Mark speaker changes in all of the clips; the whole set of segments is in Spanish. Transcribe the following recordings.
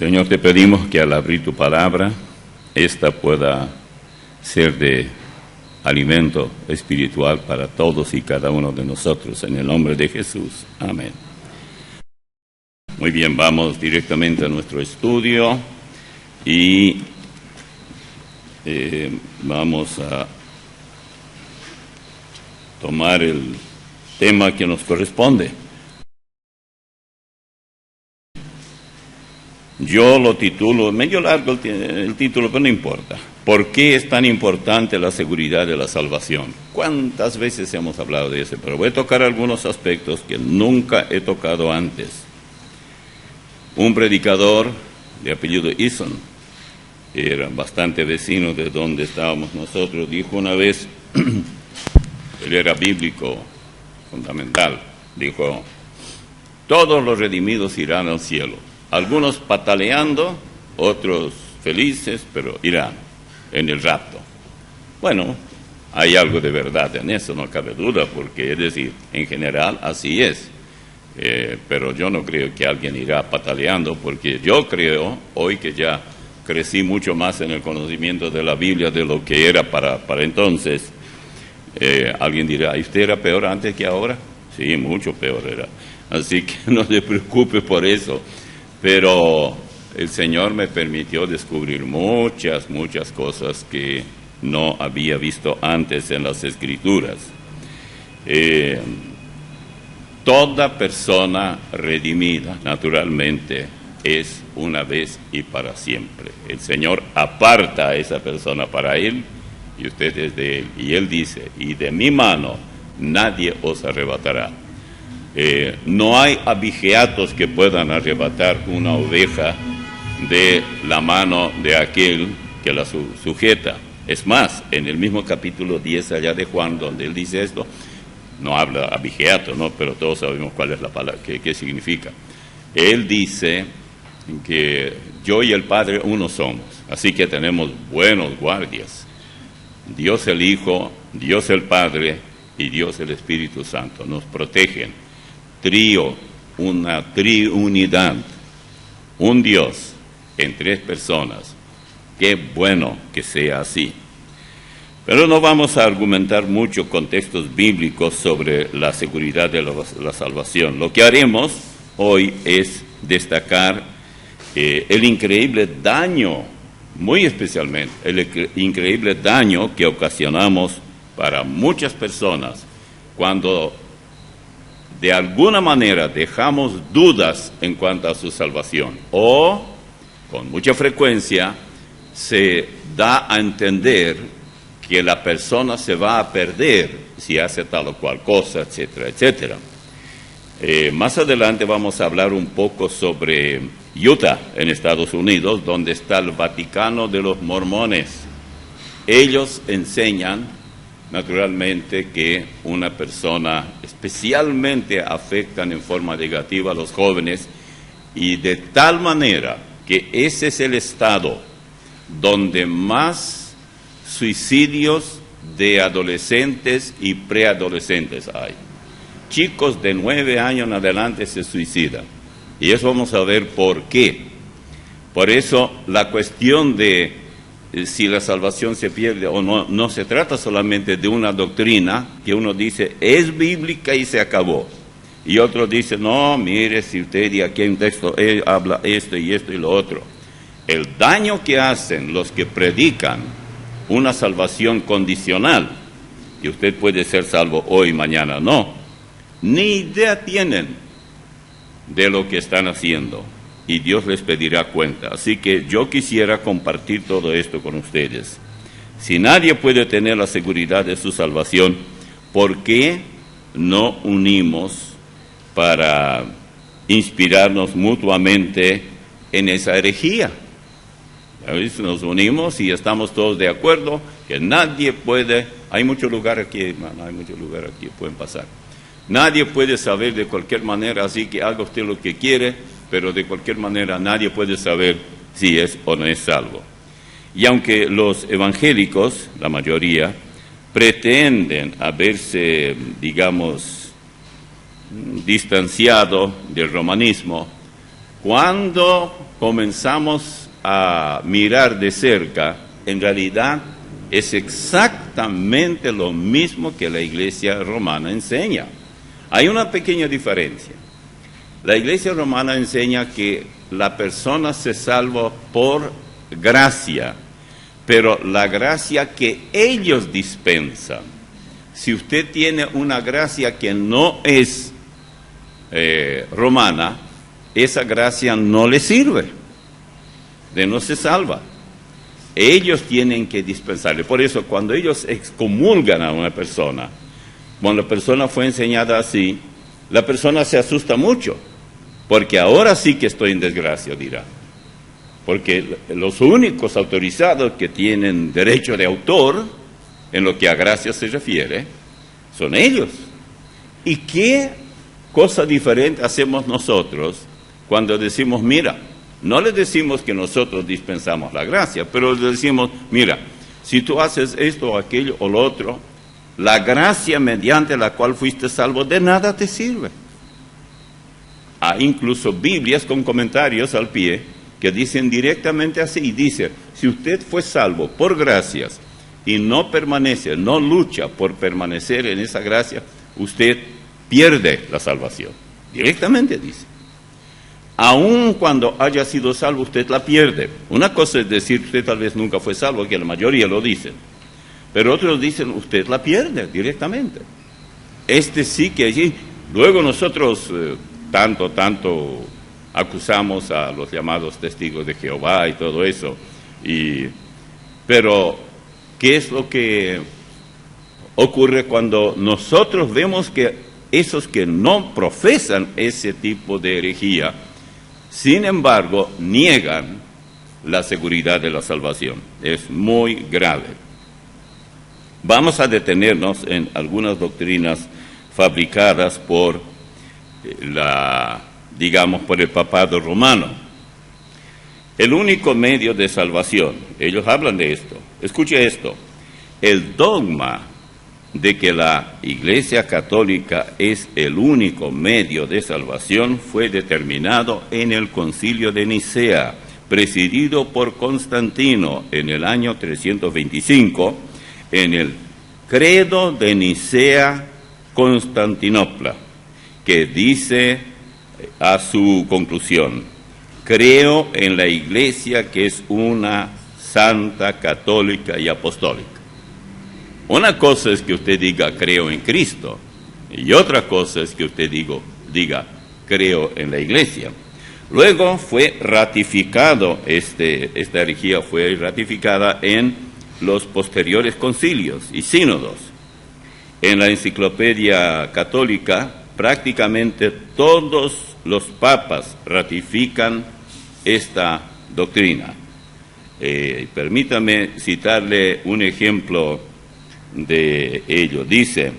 Speaker 1: Señor, te pedimos que al abrir tu palabra, esta pueda ser de alimento espiritual para todos y cada uno de nosotros, en el nombre de Jesús. Amén. Muy bien, vamos directamente a nuestro estudio y vamos a tomar el tema que nos corresponde. Yo lo titulo, medio largo el título, pero no importa. ¿Por qué es tan importante la seguridad de la salvación? ¿Cuántas veces hemos hablado de eso? Pero voy a tocar algunos aspectos que nunca he tocado antes. Un predicador de apellido Eason, que era bastante vecino de donde estábamos nosotros, dijo una vez, él era bíblico, fundamental, dijo, todos los redimidos irán al cielo. Algunos pataleando, otros felices, pero irán en el rapto. Bueno, hay algo de verdad en eso, no cabe duda, porque es decir, en general así es. Pero yo no creo que alguien irá pataleando, porque yo creo, hoy que ya crecí mucho más en el conocimiento de la Biblia de lo que era para entonces, alguien dirá, ¿y usted era peor antes que ahora? Sí, mucho peor era. Así que no se preocupe por eso. Pero el Señor me permitió descubrir muchas cosas que no había visto antes en las Escrituras. Toda persona redimida, naturalmente, es una vez y para siempre. El Señor aparta a esa persona para Él, y usted es de Él. Y Él dice, y de mi mano nadie os arrebatará. No hay abigeatos que puedan arrebatar una oveja de la mano de aquel que la sujeta. Es más, en el mismo capítulo 10 allá de Juan, donde él dice esto, no habla abigeato, ¿no? Pero todos sabemos cuál es la palabra, qué significa. Él dice que yo y el Padre uno somos, así que tenemos buenos guardias. Dios el Hijo, Dios el Padre y Dios el Espíritu Santo nos protegen. Trío, una triunidad, un Dios en tres personas. Qué bueno que sea así. Pero no vamos a argumentar mucho con textos bíblicos sobre la seguridad de la salvación. Lo que haremos hoy es destacar el increíble daño, muy especialmente, el increíble daño que ocasionamos para muchas personas cuando de alguna manera dejamos dudas en cuanto a su salvación, o con mucha frecuencia se da a entender que la persona se va a perder si hace tal o cual cosa, etcétera, etcétera. Más adelante vamos a hablar un poco sobre Utah, en Estados Unidos, donde está el Vaticano de los Mormones. Ellos enseñan naturalmente que una persona especialmente afectan en forma negativa a los jóvenes, y de tal manera que ese es el estado donde más suicidios de adolescentes y preadolescentes hay. Chicos de 9 años en adelante se suicidan, y eso vamos a ver por qué. Por eso la cuestión de si la salvación se pierde o no, no se trata solamente de una doctrina que uno dice es bíblica y se acabó, y otro dice no, mire, si usted, y aquí hay un texto, habla esto y lo otro. El daño que hacen los que predican una salvación condicional, y usted puede ser salvo hoy, mañana no, ni idea tienen de lo que están haciendo, y Dios les pedirá cuenta. Así que yo quisiera compartir todo esto con ustedes. Si nadie puede tener la seguridad de su salvación, ¿por qué no unimos para inspirarnos mutuamente en esa herejía? A veces nos unimos y estamos todos de acuerdo que nadie puede, hay mucho lugar aquí, hermano, hay mucho lugar aquí, pueden pasar. Nadie puede saber de cualquier manera, así que haga usted lo que quiere, pero de cualquier manera nadie puede saber si es o no es salvo. Y aunque los evangélicos, la mayoría, pretenden haberse, digamos, distanciado del romanismo, Cuando comenzamos a mirar de cerca, en realidad es exactamente lo mismo que la Iglesia romana enseña. Hay una pequeña diferencia. La Iglesia romana enseña que la persona se salva por gracia, pero la gracia que ellos dispensan. Si usted tiene una gracia que no es romana, esa gracia no le sirve, no se salva. Ellos tienen que dispensarle. Por eso, cuando ellos excomulgan a una persona, cuando la persona fue enseñada así, la persona se asusta mucho, porque ahora sí que estoy en desgracia, dirá. Porque los únicos autorizados que tienen derecho de autor, en lo que a gracia se refiere, son ellos. ¿Y qué cosa diferente hacemos nosotros cuando decimos, mira, no le decimos que nosotros dispensamos la gracia, pero le decimos, mira, si tú haces esto o aquello o lo otro, la gracia mediante la cual fuiste salvo de nada te sirve. Hay incluso Biblias con comentarios al pie que dicen directamente así, y dice, si usted fue salvo por gracias y no permanece, no lucha por permanecer en esa gracia, usted pierde la salvación. Directamente dice. Aun cuando haya sido salvo, usted la pierde. Una cosa es decir, usted tal vez nunca fue salvo, que la mayoría lo dicen. Pero otros dicen, usted la pierde directamente. Sí que allí. Luego nosotros tanto acusamos a los llamados testigos de Jehová y todo eso. Pero, ¿qué es lo que ocurre cuando nosotros vemos que esos que no profesan ese tipo de herejía, sin embargo, niegan la seguridad de la salvación? Es muy grave. Vamos a detenernos en algunas doctrinas fabricadas por por el papado romano. El único medio de salvación, ellos hablan de esto. Escuche esto, el dogma de que la Iglesia Católica es el único medio de salvación fue determinado en el Concilio de Nicea, presidido por Constantino en el año 325, en el Credo de Nicea Constantinopla, que dice a su conclusión, creo en la Iglesia que es una santa, católica y apostólica. Una cosa es que usted diga creo en Cristo y otra cosa es que usted diga creo en la Iglesia. Luego fue ratificado, esta herejía fue ratificada en los posteriores concilios y sínodos. En la Enciclopedia Católica prácticamente todos los papas ratifican esta doctrina. Permítame citarle un ejemplo de ello. Dice,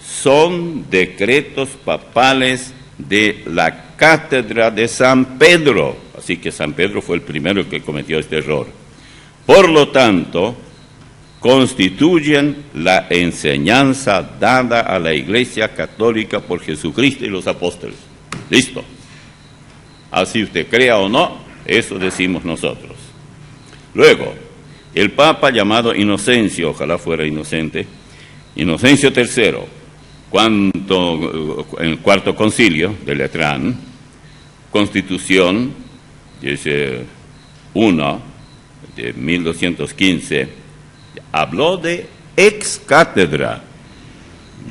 Speaker 1: son decretos papales de la cátedra de San Pedro. Así que San Pedro fue el primero que cometió este error. Por lo tanto, constituyen la enseñanza dada a la Iglesia Católica por Jesucristo y los apóstoles. Listo. Así usted crea o no, eso decimos nosotros. Luego, el Papa llamado Inocencio, ojalá fuera inocente, Inocencio III, en el cuarto concilio de Letrán, Constitución, dice 1 de 1215, habló de ex cátedra.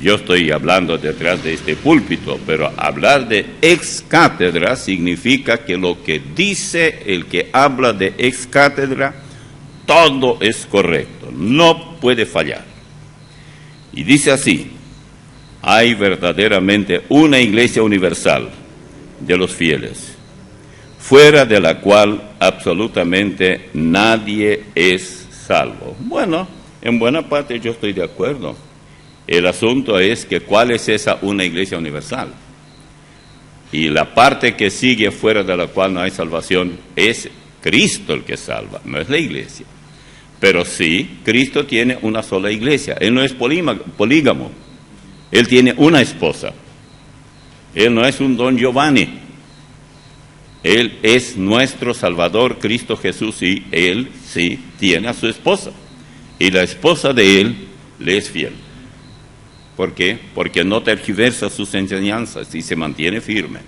Speaker 1: Yo estoy hablando detrás de este púlpito, pero hablar de ex cátedra significa que lo que dice el que habla de ex cátedra, todo es correcto, no puede fallar. Y dice así, hay verdaderamente una iglesia universal de los fieles, fuera de la cual absolutamente nadie es salvo. Bueno, en buena parte yo estoy de acuerdo. El asunto es que ¿cuál es esa una iglesia universal? Y la parte que sigue fuera de la cual no hay salvación es Cristo el que salva, no es la iglesia. Pero sí, Cristo tiene una sola iglesia. Él no es polígamo. Él tiene una esposa. Él no es un don Giovanni. Él es nuestro Salvador, Cristo Jesús, y Él sí tiene a su esposa. Y la esposa de Él le es fiel. ¿Por qué? Porque no tergiversa sus enseñanzas y se mantiene firme.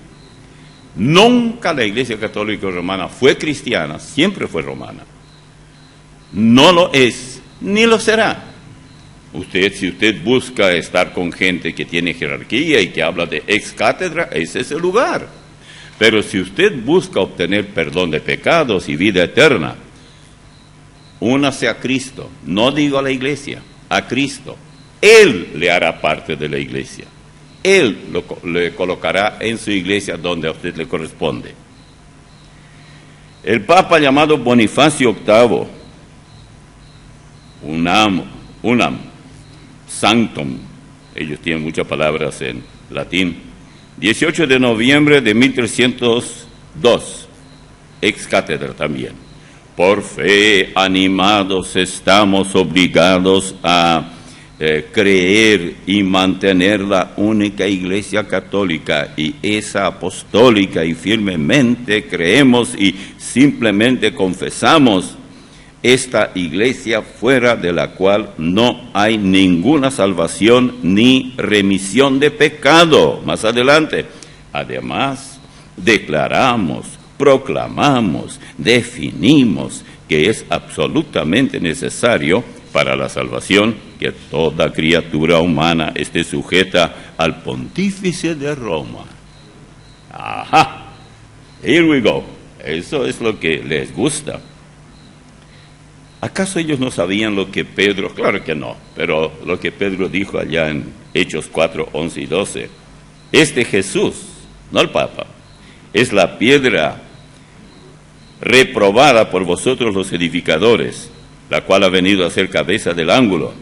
Speaker 1: Nunca la Iglesia Católica Romana fue cristiana, siempre fue romana. No lo es, ni lo será. Si usted busca estar con gente que tiene jerarquía y que habla de ex cátedra, ese es el lugar. Pero si usted busca obtener perdón de pecados y vida eterna, únase a Cristo. No digo a la Iglesia, a Cristo. Él le hará parte de la Iglesia. Él le colocará en su iglesia donde a usted le corresponde. El Papa llamado Bonifacio VIII, unam, sanctum, ellos tienen muchas palabras en latín, 18 de noviembre de 1302, ex cátedra también. Por fe, animados, estamos obligados a creer y mantener la única Iglesia católica, y esa apostólica, y firmemente creemos y simplemente confesamos esta Iglesia, fuera de la cual no hay ninguna salvación ni remisión de pecado. Más adelante, además, declaramos, proclamamos, definimos que es absolutamente necesario para la salvación que toda criatura humana esté sujeta al pontífice de Roma. Ajá, here we go. Eso es lo que les gusta. ¿Acaso ellos no sabían lo que Pedro, claro que no, pero lo que Pedro dijo allá en Hechos 4, 11 y 12? Este Jesús, no el Papa, es la piedra reprobada por vosotros los edificadores, la cual ha venido a ser cabeza del ángulo,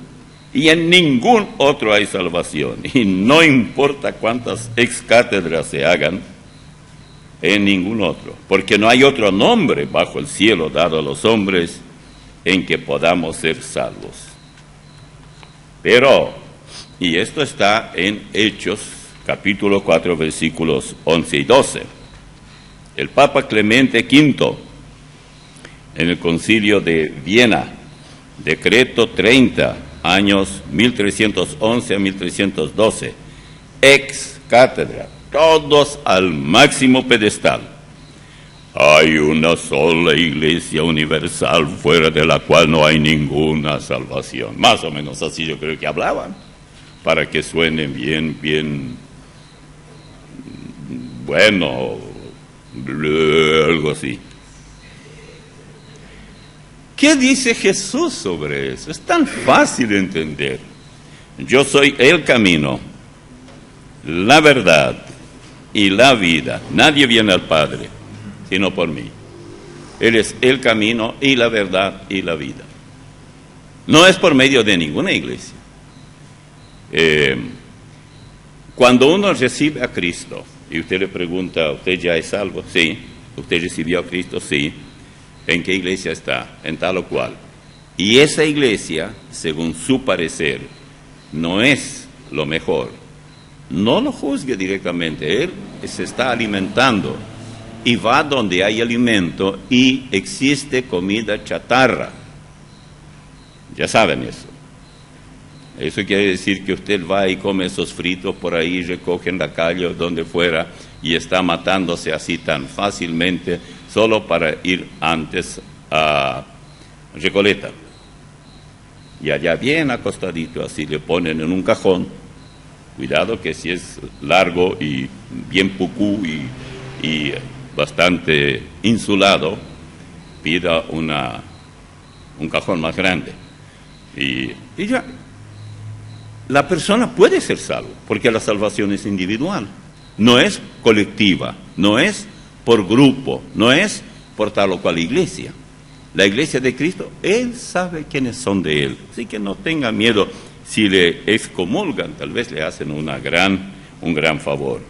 Speaker 1: y en ningún otro hay salvación. Y no importa cuántas ex cátedras se hagan, en ningún otro, porque no hay otro nombre bajo el cielo dado a los hombres en que podamos ser salvos. Pero, y esto está en Hechos, capítulo 4, versículos 11 y 12. El Papa Clemente V, en el Concilio de Viena, decreto 30, años 1311 a 1312, ex cátedra, todos al máximo pedestal. Hay una sola Iglesia universal fuera de la cual no hay ninguna salvación. Más o menos así yo creo que hablaban, para que suenen bien, bueno, algo así. ¿Qué dice Jesús sobre eso? Es tan fácil de entender. Yo soy el camino, la verdad y la vida. Nadie viene al Padre sino por mí. Él es el camino y la verdad y la vida. No es por medio de ninguna iglesia. Cuando uno recibe a Cristo y usted le pregunta, ¿usted ya es salvo? Sí. ¿Usted recibió a Cristo? Sí. ¿En qué iglesia está? En tal o cual. Y esa iglesia, según su parecer, no es lo mejor. No lo juzgue directamente. Él se está alimentando y va donde hay alimento y existe comida chatarra. Ya saben eso. Eso quiere decir que usted va y come esos fritos por ahí, recoge en la calle o donde fuera, y está matándose así tan fácilmente solo para ir antes a Recoleta. Y allá bien acostadito, así le ponen en un cajón. Cuidado que si es largo y bien pucú y bastante insulado, pida un cajón más grande. Y ya, la persona puede ser salva, porque la salvación es individual, no es colectiva, no es por grupo, no es por tal o cual iglesia. La iglesia de Cristo, Él sabe quiénes son de Él, así que no tenga miedo. Si le excomulgan, tal vez le hacen un gran favor.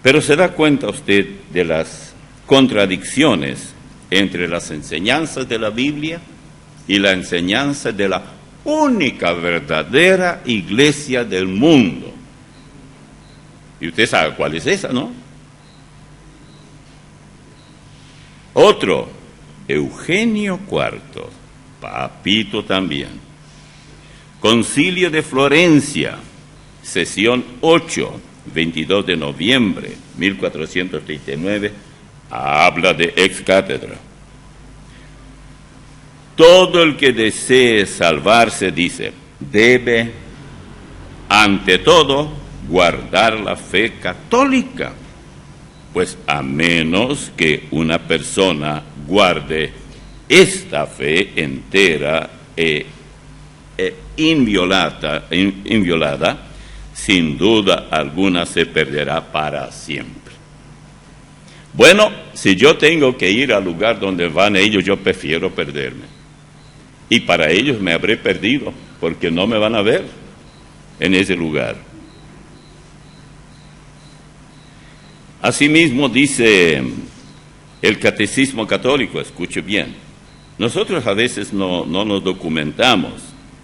Speaker 1: Pero se da cuenta usted de las contradicciones entre las enseñanzas de la Biblia y la enseñanza de la única verdadera iglesia del mundo. Y usted sabe cuál es esa, ¿no? Otro, Eugenio IV, papito también. Concilio de Florencia, sesión 8, 22 de noviembre 1439, habla de ex cátedra. Todo el que desee salvarse, dice, debe, ante todo, guardar la fe católica, pues a menos que una persona guarde esta fe entera e inviolada, sin duda alguna se perderá para siempre. Bueno, si yo tengo que ir al lugar donde van ellos, yo prefiero perderme. Y para ellos me habré perdido, porque no me van a ver en ese lugar. Asimismo dice el Catecismo Católico, escuche bien, nosotros a veces no nos documentamos.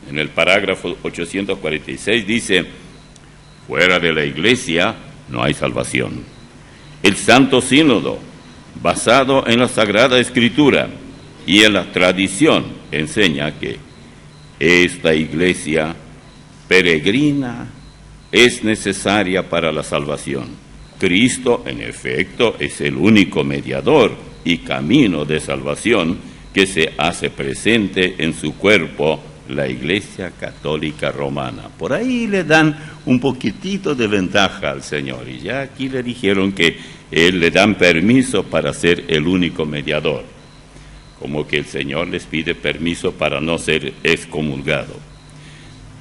Speaker 1: En el parágrafo 846 dice, fuera de la Iglesia no hay salvación. El Santo Sínodo, basado en la Sagrada Escritura y en la tradición, enseña que esta Iglesia peregrina es necesaria para la salvación. Cristo, en efecto, es el único mediador y camino de salvación que se hace presente en su cuerpo, la Iglesia Católica Romana. Por ahí le dan un poquitito de ventaja al Señor, y ya aquí le dijeron que le dan permiso para ser el único mediador, como que el Señor les pide permiso para no ser excomulgado.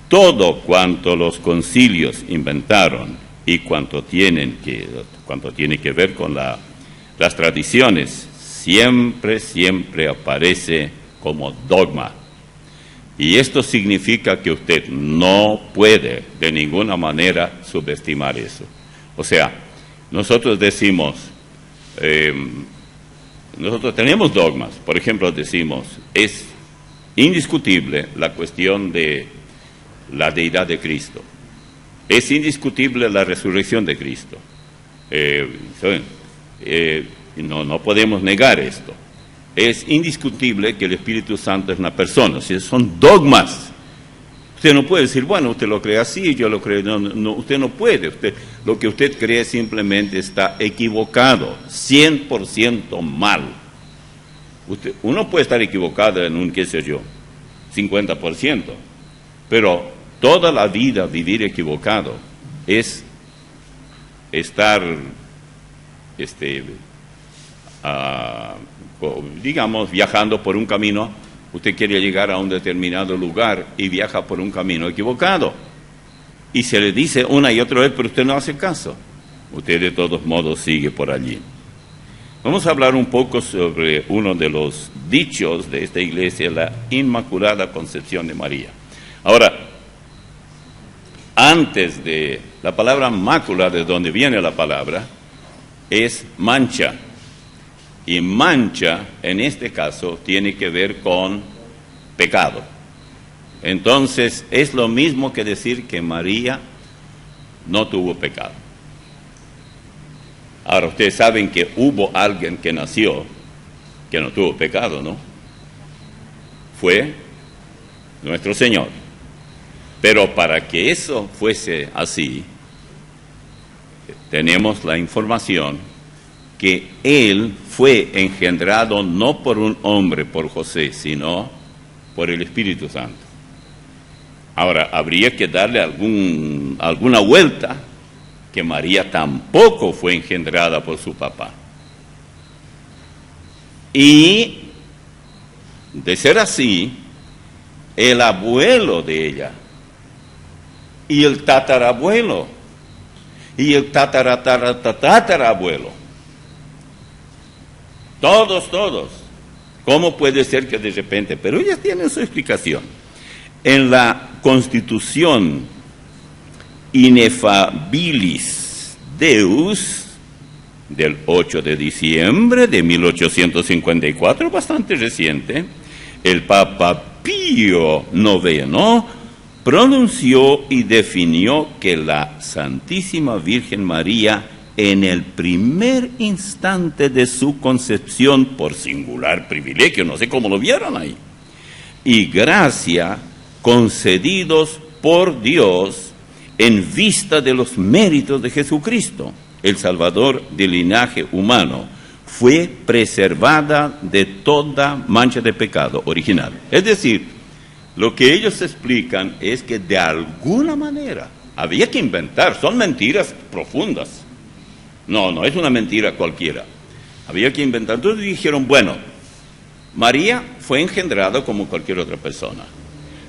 Speaker 1: Todo cuanto los concilios inventaron y cuanto tiene que ver con las tradiciones, siempre aparece como dogma. Y esto significa que usted no puede de ninguna manera subestimar eso. O sea, nosotros decimos, nosotros tenemos dogmas. Por ejemplo, decimos, es indiscutible la cuestión de la deidad de Cristo. Es indiscutible la resurrección de Cristo. No podemos negar esto. Es indiscutible que el Espíritu Santo es una persona. O sea, son dogmas. Usted no puede decir, bueno, usted lo cree así, yo lo creo. No, usted no puede. Lo que usted cree simplemente está equivocado, 100% mal. Uno puede estar equivocado en un, qué sé yo, 50%, pero toda la vida vivir equivocado es estar, digamos, viajando por un camino. Usted quiere llegar a un determinado lugar y viaja por un camino equivocado. Y se le dice una y otra vez, pero usted no hace caso. Usted de todos modos sigue por allí. Vamos a hablar un poco sobre uno de los dichos de esta iglesia, la Inmaculada Concepción de María. Ahora, antes de la palabra mácula, de donde viene la palabra, es mancha. Y mancha, en este caso, tiene que ver con pecado. Entonces, es lo mismo que decir que María no tuvo pecado. Ahora, ustedes saben que hubo alguien que nació que no tuvo pecado, ¿no? Fue nuestro Señor. Pero para que eso fuese así, tenemos la información que Él fue engendrado no por un hombre, por José, sino por el Espíritu Santo. Ahora, habría que darle alguna vuelta, que María tampoco fue engendrada por su papá. Y, de ser así, el abuelo de ella, y el tatarabuelo, y el tatarabuelo, todos. ¿Cómo puede ser que de repente? Pero ellas tienen su explicación. En la Constitución Ineffabilis Deus del 8 de diciembre de 1854, bastante reciente, el Papa Pío IX pronunció y definió que la Santísima Virgen María en el primer instante de su concepción por singular privilegio, no sé cómo lo vieron ahí, y gracia concedidos por Dios en vista de los méritos de Jesucristo, el Salvador del linaje humano, fue preservada de toda mancha de pecado original. Es decir, lo que ellos explican es que de alguna manera había que inventar, son mentiras profundas. No es una mentira cualquiera. Había que inventar. Entonces dijeron, bueno, María fue engendrada como cualquier otra persona,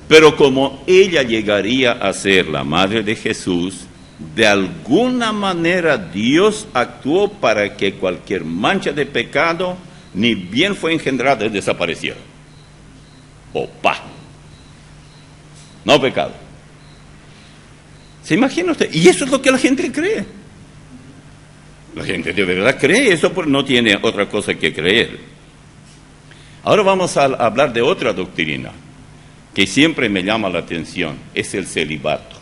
Speaker 1: pero como ella llegaría a ser la madre de Jesús, de alguna manera Dios actuó para que cualquier mancha de pecado, ni bien fue engendrada, desapareciera. ¡Opa! No pecado. ¿Se imagina usted? Y eso es lo que la gente cree. La gente de verdad cree eso, porque no tiene otra cosa que creer. Ahora vamos a hablar de otra doctrina que siempre me llama la atención, es el celibato.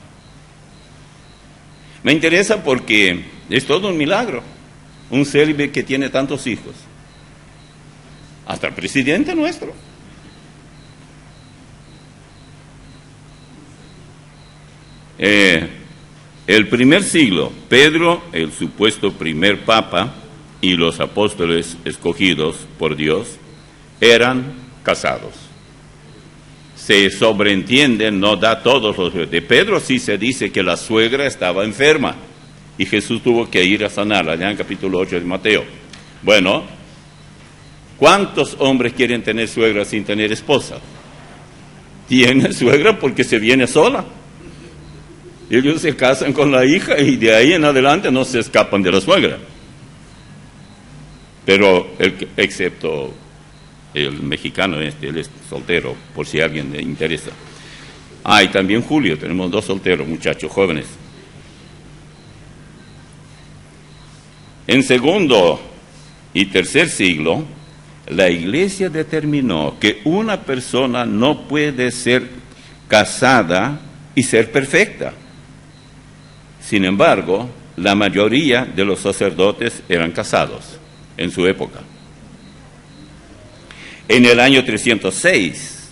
Speaker 1: Me interesa porque es todo un milagro, un célibe que tiene tantos hijos, hasta el presidente nuestro. El primer siglo, Pedro, el supuesto primer papa, y los apóstoles escogidos por Dios, eran casados. Se sobreentiende, no da todos los... De Pedro sí se dice que la suegra estaba enferma y Jesús tuvo que ir a sanarla, allá en capítulo 8 de Mateo. Bueno, ¿cuántos hombres quieren tener suegra sin tener esposa? Tiene suegra porque se viene sola. Ellos se casan con la hija y de ahí en adelante no se escapan de la suegra. Pero, excepto el mexicano él es soltero, por si a alguien le interesa. Y también Julio, tenemos 2 solteros, muchachos jóvenes. En segundo y tercer siglo, la Iglesia determinó que una persona no puede ser casada y ser perfecta. Sin embargo, la mayoría de los sacerdotes eran casados en su época. En el año 306,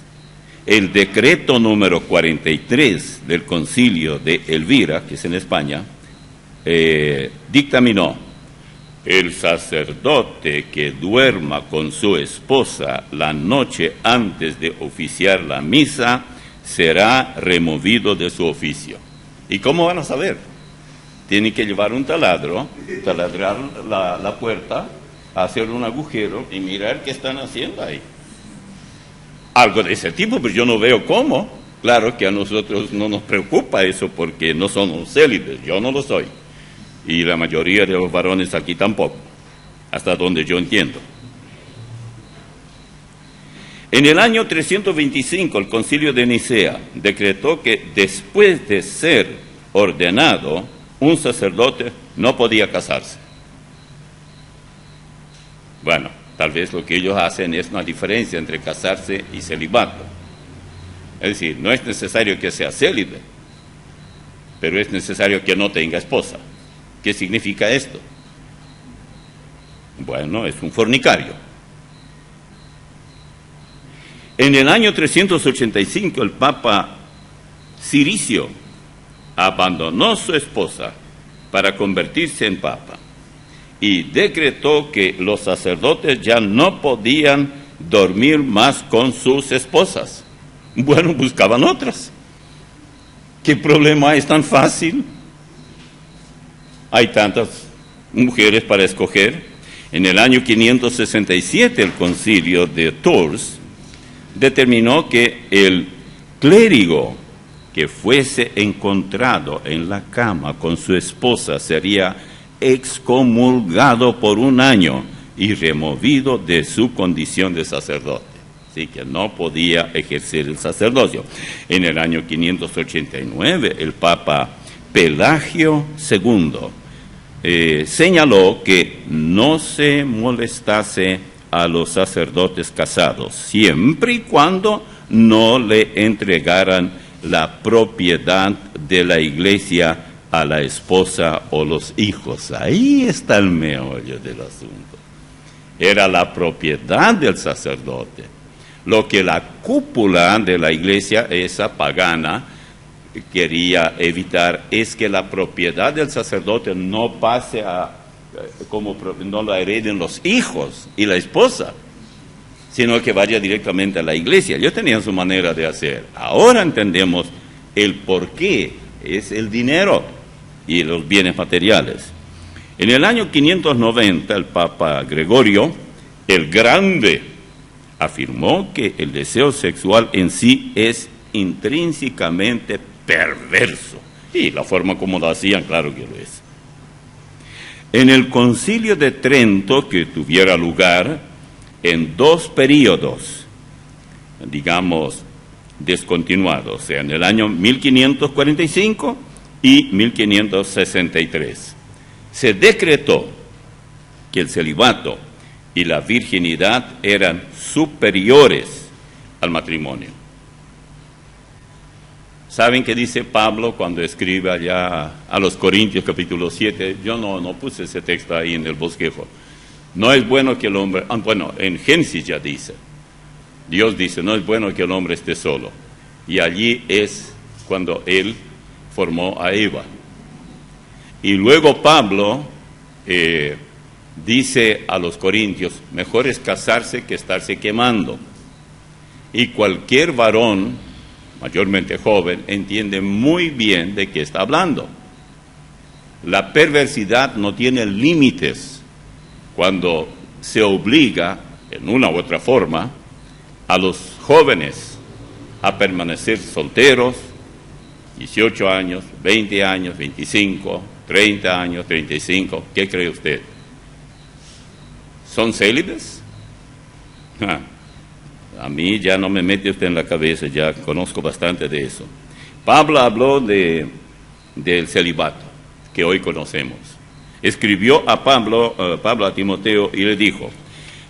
Speaker 1: el decreto número 43 del Concilio de Elvira, que es en España, dictaminó: el sacerdote que duerma con su esposa la noche antes de oficiar la misa será removido de su oficio. ¿Y cómo van a saber? Tienen que llevar un taladro, taladrar la puerta, hacer un agujero y mirar qué están haciendo ahí. Algo de ese tipo, pero yo no veo cómo. Claro que a nosotros no nos preocupa eso porque no somos célibes, yo no lo soy. Y la mayoría de los varones aquí tampoco, hasta donde yo entiendo. En el año 325, el Concilio de Nicea decretó que después de ser ordenado, un sacerdote no podía casarse. Bueno, tal vez lo que ellos hacen es una diferencia entre casarse y celibato. Es decir, no es necesario que sea célibe, pero es necesario que no tenga esposa. ¿Qué significa esto? Bueno, es un fornicario. En el año 385, el Papa Ciricio abandonó su esposa para convertirse en Papa y decretó que los sacerdotes ya no podían dormir más con sus esposas. Bueno, buscaban otras. ¿Qué problema es tan fácil? Hay tantas mujeres para escoger. En el año 567, el Concilio de Tours determinó que el clérigo que fuese encontrado en la cama con su esposa sería excomulgado por 1 año y removido de su condición de sacerdote. Así que no podía ejercer el sacerdocio. En el año 589, el Papa Pelagio II señaló que no se molestase a los sacerdotes casados, siempre y cuando no le entregaran la propiedad de la iglesia a la esposa o los hijos. Ahí está el meollo del asunto. Era la propiedad del sacerdote. Lo que la cúpula de la iglesia, esa pagana, quería evitar es que la propiedad del sacerdote no pase no la hereden los hijos y la esposa, sino que vaya directamente a la iglesia. Ellos tenían su manera de hacer. Ahora entendemos el por qué es el dinero y los bienes materiales. En el año 590, el Papa Gregorio el Grande afirmó que el deseo sexual en sí es intrínsecamente perverso. Y la forma como lo hacían, claro que lo es. En el Concilio de Trento, que tuviera lugar en 2 períodos, digamos, descontinuados, o sea, en el año 1545 y 1563, se decretó que el celibato y la virginidad eran superiores al matrimonio. ¿Saben qué dice Pablo cuando escribe allá a los Corintios capítulo 7? Yo no puse ese texto ahí en el bosquejo. No es bueno que el hombre, bueno, en Génesis ya dice, Dios dice, no es bueno que el hombre esté solo. Y allí es cuando él formó a Eva. Y luego Pablo dice a los corintios, mejor es casarse que estarse quemando. Y cualquier varón, mayormente joven, entiende muy bien de qué está hablando. La perversidad no tiene límites cuando se obliga, en una u otra forma, a los jóvenes a permanecer solteros, 18 años, 20 años, 25, 30 años, 35, ¿qué cree usted? ¿Son célibes? A mí ya no me mete usted en la cabeza, ya conozco bastante de eso. Pablo habló del celibato, que hoy conocemos. Escribió a Pablo a Timoteo y le dijo,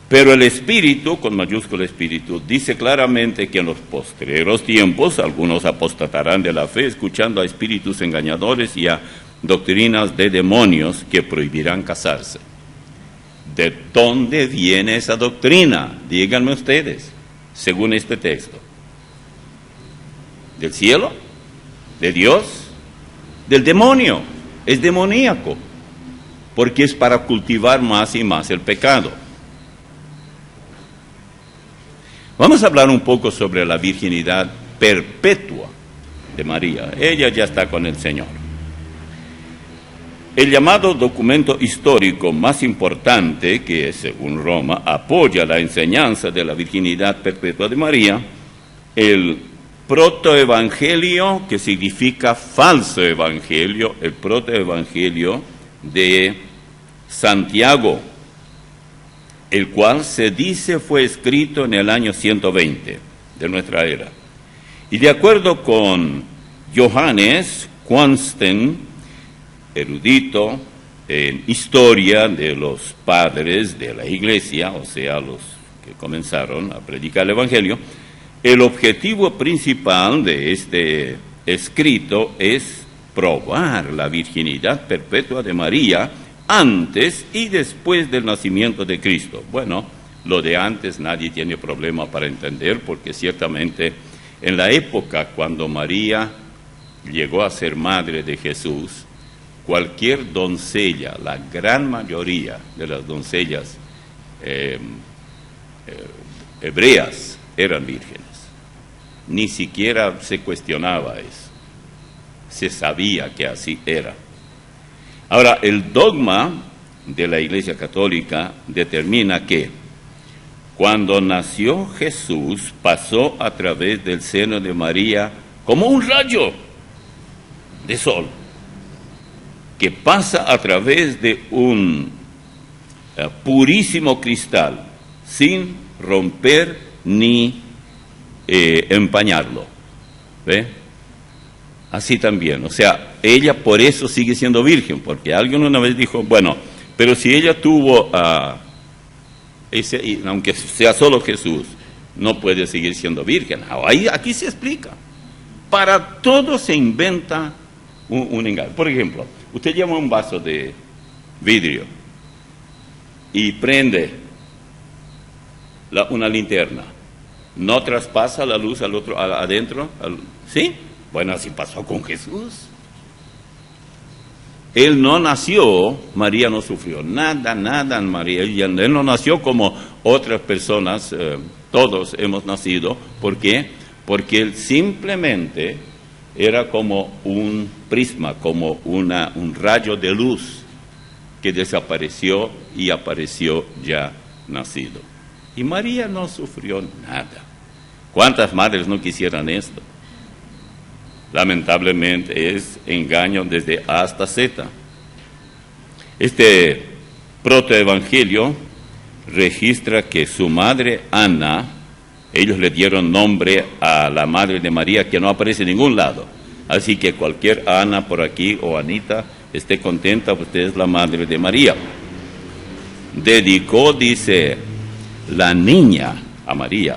Speaker 1: pero el Espíritu, con mayúscula Espíritu, dice claramente que en los postreros tiempos algunos apostatarán de la fe, escuchando a espíritus engañadores y a doctrinas de demonios que prohibirán casarse. ¿De dónde viene esa doctrina? Díganme ustedes, según este texto. ¿Del cielo? ¿De Dios? ¿Del demonio? Es demoníaco, porque es para cultivar más y más el pecado. Vamos a hablar un poco sobre la virginidad perpetua de María. Ella ya está con el Señor. El llamado documento histórico más importante, que según Roma apoya la enseñanza de la virginidad perpetua de María, el protoevangelio, que significa falso evangelio, el protoevangelio de Santiago, el cual se dice fue escrito en el año 120 de nuestra era. Y de acuerdo con Johannes Quansten, erudito en historia de los padres de la iglesia, o sea, los que comenzaron a predicar el evangelio, el objetivo principal de este escrito es probar la virginidad perpetua de María antes y después del nacimiento de Cristo. Bueno, lo de antes nadie tiene problema para entender, porque ciertamente en la época cuando María llegó a ser madre de Jesús, cualquier doncella, la gran mayoría de las doncellas hebreas eran vírgenes. Ni siquiera se cuestionaba eso. Se sabía que así era. Ahora, el dogma de la Iglesia Católica determina que cuando nació Jesús pasó a través del seno de María como un rayo de sol, que pasa a través de un purísimo cristal, sin romper ni empañarlo. ¿Ve? Así también, o sea, ella por eso sigue siendo virgen, porque alguien una vez dijo, bueno, pero si ella tuvo aunque sea solo Jesús, no puede seguir siendo virgen. Aquí se explica. Para todo se inventa un engaño. Por ejemplo, usted lleva un vaso de vidrio y prende una linterna. ¿No traspasa la luz adentro? ¿Sí? Bueno, así pasó con Jesús. Él no nació, María no sufrió nada, María. Él no nació como otras personas, todos hemos nacido. ¿Por qué? Porque él simplemente era como un prisma, como un rayo de luz que desapareció y apareció ya nacido. Y María no sufrió nada. ¿Cuántas madres no quisieran esto? Lamentablemente es engaño desde A hasta Z. Este protoevangelio registra que su madre Ana, ellos le dieron nombre a la madre de María que no aparece en ningún lado. Así que cualquier Ana por aquí o Anita esté contenta, usted es la madre de María. Dedicó, dice, la niña a María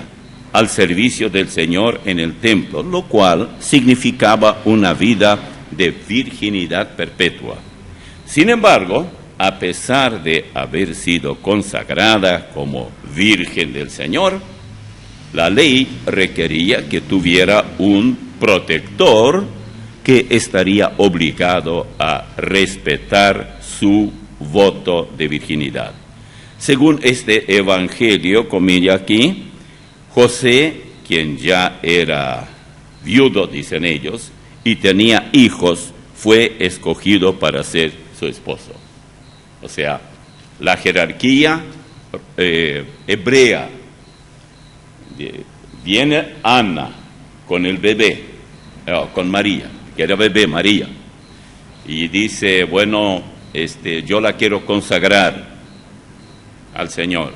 Speaker 1: al servicio del Señor en el templo, lo cual significaba una vida de virginidad perpetua. Sin embargo, a pesar de haber sido consagrada como Virgen del Señor, la ley requería que tuviera un protector que estaría obligado a respetar su voto de virginidad. Según este evangelio, comilla aquí, José, quien ya era viudo, dicen ellos, y tenía hijos, fue escogido para ser su esposo. O sea, la jerarquía hebrea. Viene Ana con el bebé, con María, que era bebé María, y dice, bueno, yo la quiero consagrar al Señor.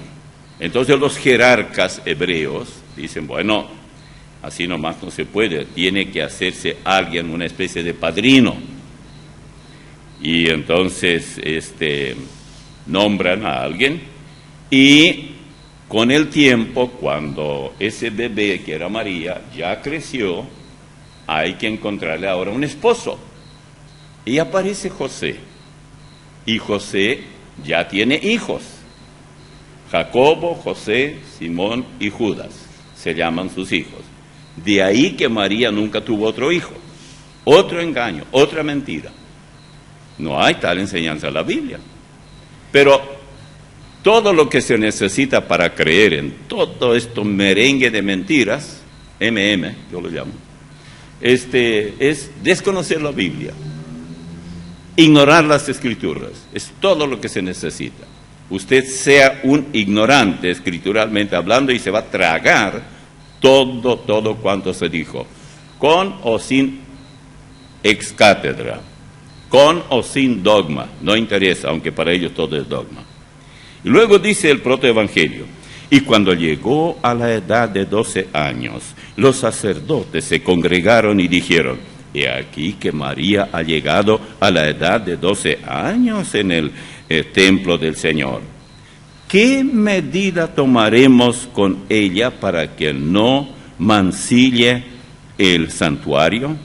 Speaker 1: Entonces los jerarcas hebreos dicen, bueno, así nomás no se puede, tiene que hacerse alguien, una especie de padrino. Y entonces nombran a alguien, y con el tiempo, cuando ese bebé, que era María, ya creció, hay que encontrarle ahora un esposo. Y aparece José, y José ya tiene hijos. Jacobo, José, Simón y Judas se llaman sus hijos. De ahí que María nunca tuvo otro hijo. Otro engaño, otra mentira. No hay tal enseñanza en la Biblia. Pero todo lo que se necesita para creer en todo esto merengue de mentiras, yo lo llamo, es desconocer la Biblia, ignorar las Escrituras. Es todo lo que se necesita. Usted sea un ignorante escrituralmente hablando y se va a tragar todo cuanto se dijo, con o sin ex cátedra, con o sin dogma, no interesa, aunque para ellos todo es dogma. Y luego dice el protoevangelio, y cuando llegó a la edad de 12 años, los sacerdotes se congregaron y dijeron, he aquí que María ha llegado a la edad de 12 años en el templo del Señor. ¿Qué medida tomaremos con ella para que no mancille el santuario?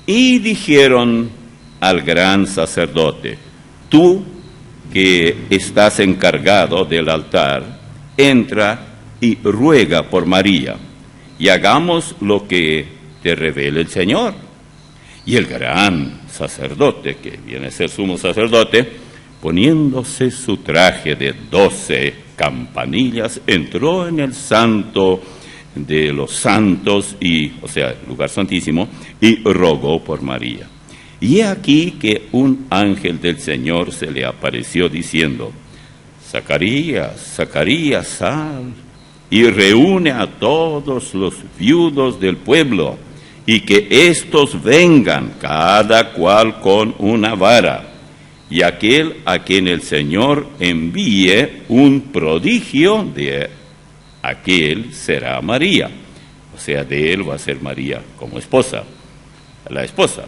Speaker 1: Y dijeron al gran sacerdote, tú que estás encargado del altar, entra y ruega por María, y hagamos lo que te revele el Señor. Y el gran sacerdote, que viene a ser sumo sacerdote, poniéndose su traje de 12 campanillas, entró en el santo de los santos, o sea, el lugar santísimo, y rogó por María. Y aquí que un ángel del Señor se le apareció diciendo, Zacarías, sal y reúne a todos los viudos del pueblo, y que éstos vengan, cada cual con una vara, y aquel a quien el Señor envíe un prodigio, de aquel será María. O sea, de él va a ser María como esposa, la esposa.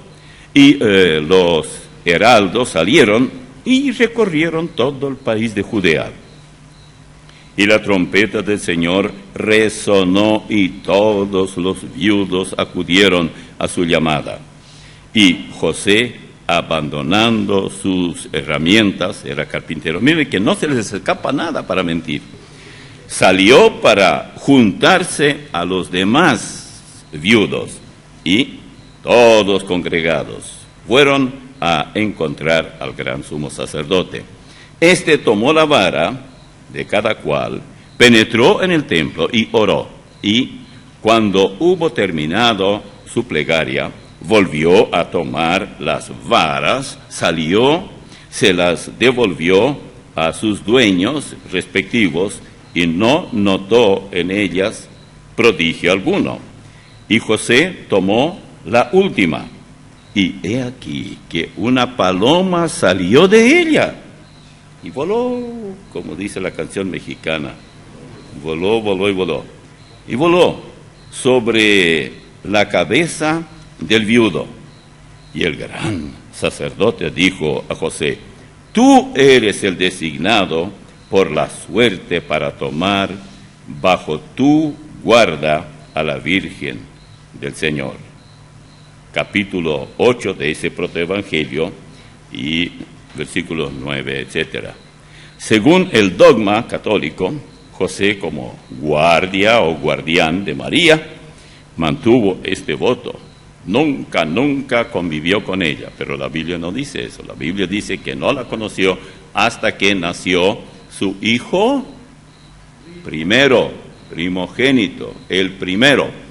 Speaker 1: Y los heraldos salieron y recorrieron todo el país de Judea. Y la trompeta del Señor resonó y todos los viudos acudieron a su llamada. Y José, abandonando sus herramientas, era carpintero. Miren que no se les escapa nada para mentir. Salió para juntarse a los demás viudos y todos congregados fueron a encontrar al gran sumo sacerdote. Este tomó la vara de cada cual, penetró en el templo y oró. Y cuando hubo terminado su plegaria, volvió a tomar las varas, salió, se las devolvió a sus dueños respectivos y no notó en ellas prodigio alguno. Y José tomó la última, y he aquí que una paloma salió de ella y voló, como dice la canción mexicana, voló, voló y voló. Y voló sobre la cabeza del viudo. Y el gran sacerdote dijo a José: tú eres el designado por la suerte para tomar bajo tu guarda a la Virgen del Señor. Capítulo 8 de ese protoevangelio y versículos 9, etc. Según el dogma católico, José, como guardia o guardián de María, mantuvo este voto. Nunca convivió con ella, pero la Biblia no dice eso. La Biblia dice que no la conoció hasta que nació su hijo primogénito, el primero.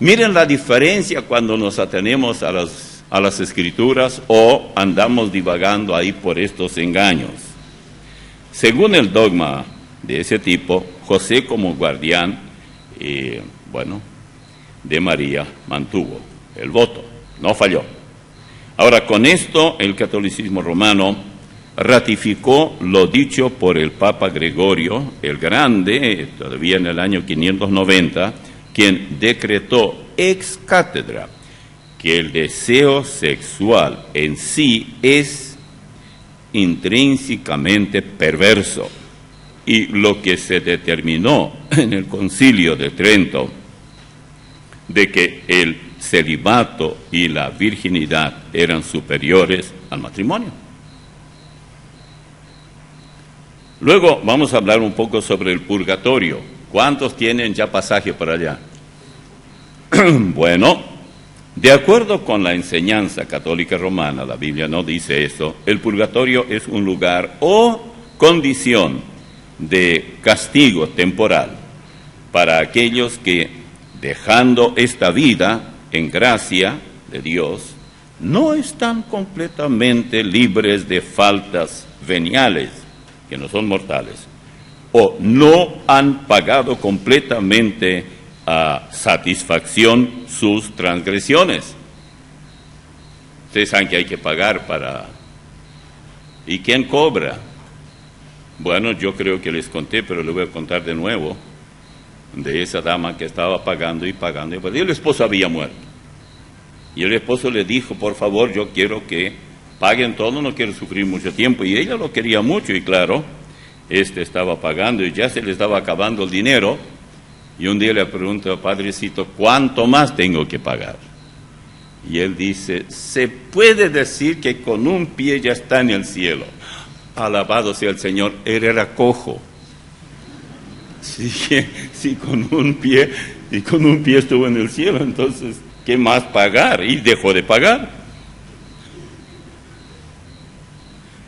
Speaker 1: Miren la diferencia cuando nos atenemos a las Escrituras o andamos divagando ahí por estos engaños. Según el dogma de ese tipo, José como guardián, de María, mantuvo el voto, no falló. Ahora, con esto el catolicismo romano ratificó lo dicho por el Papa Gregorio el Grande, todavía en el año 590, quien decretó ex cátedra que el deseo sexual en sí es intrínsecamente perverso, y lo que se determinó en el Concilio de Trento de que el celibato y la virginidad eran superiores al matrimonio. Luego vamos a hablar un poco sobre el purgatorio. ¿Cuántos tienen ya pasaje para allá? Bueno, de acuerdo con la enseñanza católica romana, la Biblia no dice eso, el purgatorio es un lugar o condición de castigo temporal para aquellos que, dejando esta vida en gracia de Dios, no están completamente libres de faltas veniales, que no son mortales, o no han pagado completamente a satisfacción sus transgresiones. Ustedes saben que hay que pagar para... ¿Y quién cobra? Bueno, yo creo que les conté, pero les voy a contar de nuevo, de esa dama que estaba pagando y el esposo había muerto. Y el esposo le dijo: por favor, yo quiero que paguen todo, no quiero sufrir mucho tiempo. Y ella lo quería mucho, y claro, estaba pagando y ya se le estaba acabando el dinero. Y un día le pregunto: padrecito, ¿cuánto más tengo que pagar? Y él dice: se puede decir que con un pie ya está en el cielo. Alabado sea el Señor, él era cojo. Sí, con un pie estuvo en el cielo, entonces, ¿qué más pagar? Y dejó de pagar.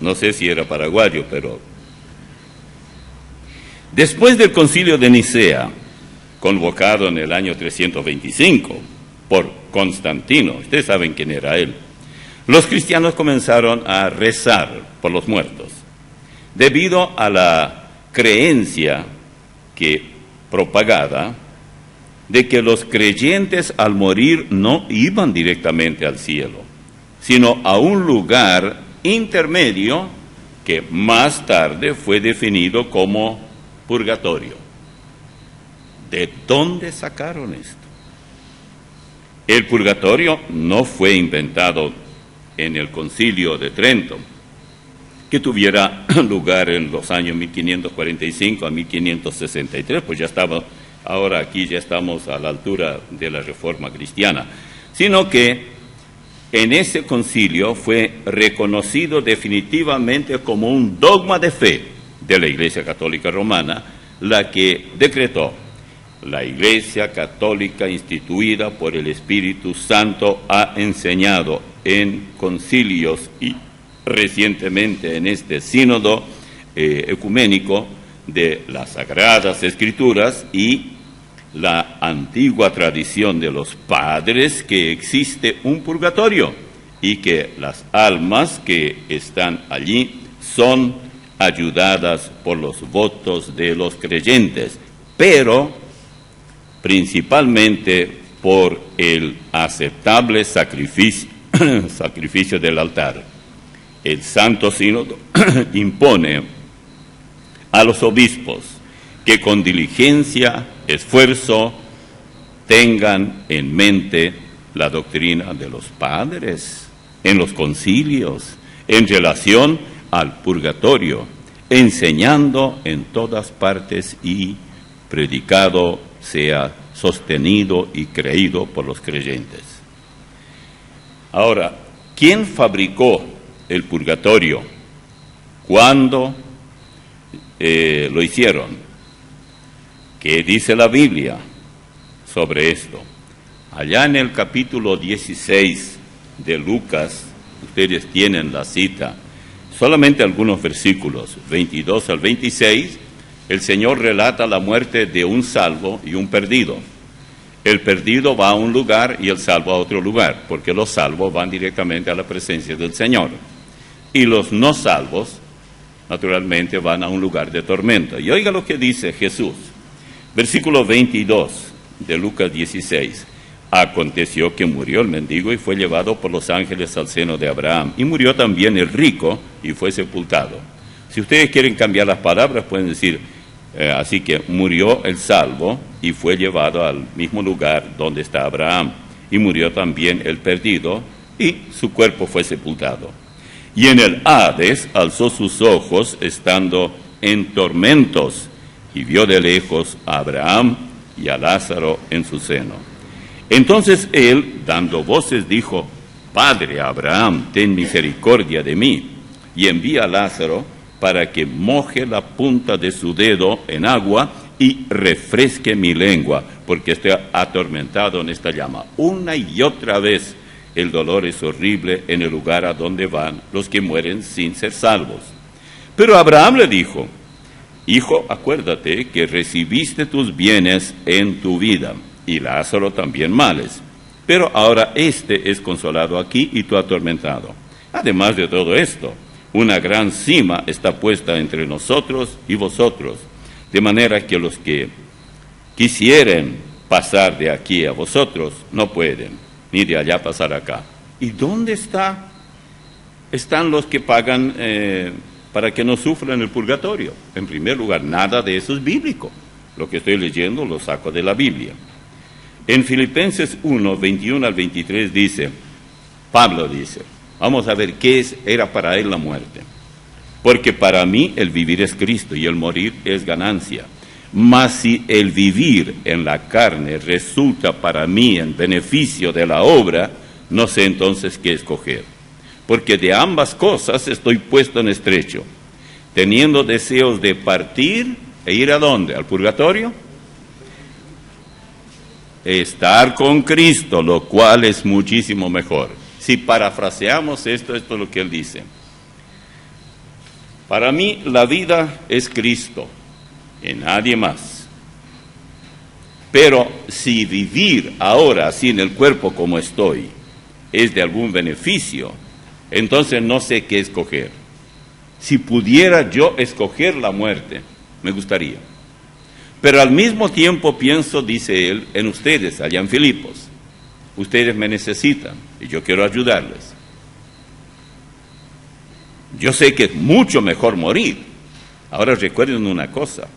Speaker 1: No sé si era paraguayo, pero... Después del concilio de Nicea, convocado en el año 325 por Constantino, ustedes saben quién era él, los cristianos comenzaron a rezar por los muertos, debido a la creencia propagada de que los creyentes al morir no iban directamente al cielo, sino a un lugar intermedio que más tarde fue definido como purgatorio. ¿De dónde sacaron esto? El purgatorio no fue inventado en el Concilio de Trento, que tuviera lugar en los años 1545 a 1563, pues ya estaba, ahora aquí ya estamos a la altura de la Reforma cristiana, sino que En ese concilio fue reconocido definitivamente como un dogma de fe de la Iglesia Católica Romana, la que decretó: la Iglesia Católica instituida por el Espíritu Santo ha enseñado en concilios y recientemente en este sínodo ecuménico de las Sagradas Escrituras y la antigua tradición de los padres, que existe un purgatorio y que las almas que están allí son ayudadas por los votos de los creyentes, pero principalmente por el aceptable sacrificio del altar. El Santo Sínodo impone a los obispos que con diligencia, esfuerzo, tengan en mente la doctrina de los padres en los concilios en relación al purgatorio, enseñando en todas partes y predicado sea sostenido y creído por los creyentes. Ahora, ¿quién fabricó el purgatorio? ¿Cuándo lo hicieron? ¿Qué dice la Biblia sobre esto? Allá en el capítulo 16 de Lucas, ustedes tienen la cita, solamente algunos versículos, 22 al 26, el Señor relata la muerte de un salvo y un perdido. El perdido va a un lugar y el salvo a otro lugar, porque los salvos van directamente a la presencia del Señor. Y los no salvos, naturalmente, van a un lugar de tormento. Y oiga lo que dice Jesús. Versículo 22 de Lucas 16. Aconteció que murió el mendigo y fue llevado por los ángeles al seno de Abraham. Y murió también el rico y fue sepultado. Si ustedes quieren cambiar las palabras, pueden decir, así que murió el salvo y fue llevado al mismo lugar donde está Abraham. Y murió también el perdido y su cuerpo fue sepultado. Y en el Hades alzó sus ojos estando en tormentos, y vio de lejos a Abraham y a Lázaro en su seno. Entonces él, dando voces, dijo: Padre Abraham, ten misericordia de mí, y envía a Lázaro para que moje la punta de su dedo en agua y refresque mi lengua, porque estoy atormentado en esta llama. Una y otra vez el dolor es horrible en el lugar a donde van los que mueren sin ser salvos. Pero Abraham le dijo: Hijo, acuérdate que recibiste tus bienes en tu vida, y Lázaro también males. Pero ahora éste es consolado aquí y tú atormentado. Además de todo esto, una gran cima está puesta entre nosotros y vosotros, de manera que los que quisieren pasar de aquí a vosotros no pueden, ni de allá pasar acá. ¿Y dónde están los que pagan para que no sufran el purgatorio? En primer lugar, nada de eso es bíblico. Lo que estoy leyendo lo saco de la Biblia. En Filipenses 1, 21 al 23 dice, Pablo dice, vamos a ver qué era para él la muerte. Porque para mí el vivir es Cristo y el morir es ganancia. Mas si el vivir en la carne resulta para mí en beneficio de la obra, no sé entonces qué escoger. Porque de ambas cosas estoy puesto en estrecho, teniendo deseos de partir e ir ¿a dónde? ¿Al purgatorio? Estar con Cristo, lo cual es muchísimo mejor. Si parafraseamos esto es lo que él dice. Para mí la vida es Cristo, y nadie más. Pero si vivir ahora así en el cuerpo como estoy es de algún beneficio, entonces no sé qué escoger. Si pudiera yo escoger la muerte, me gustaría. Pero al mismo tiempo pienso, dice él, en ustedes allá en Filipos. Ustedes me necesitan y yo quiero ayudarles. Yo sé que es mucho mejor morir. Ahora recuerden una cosa.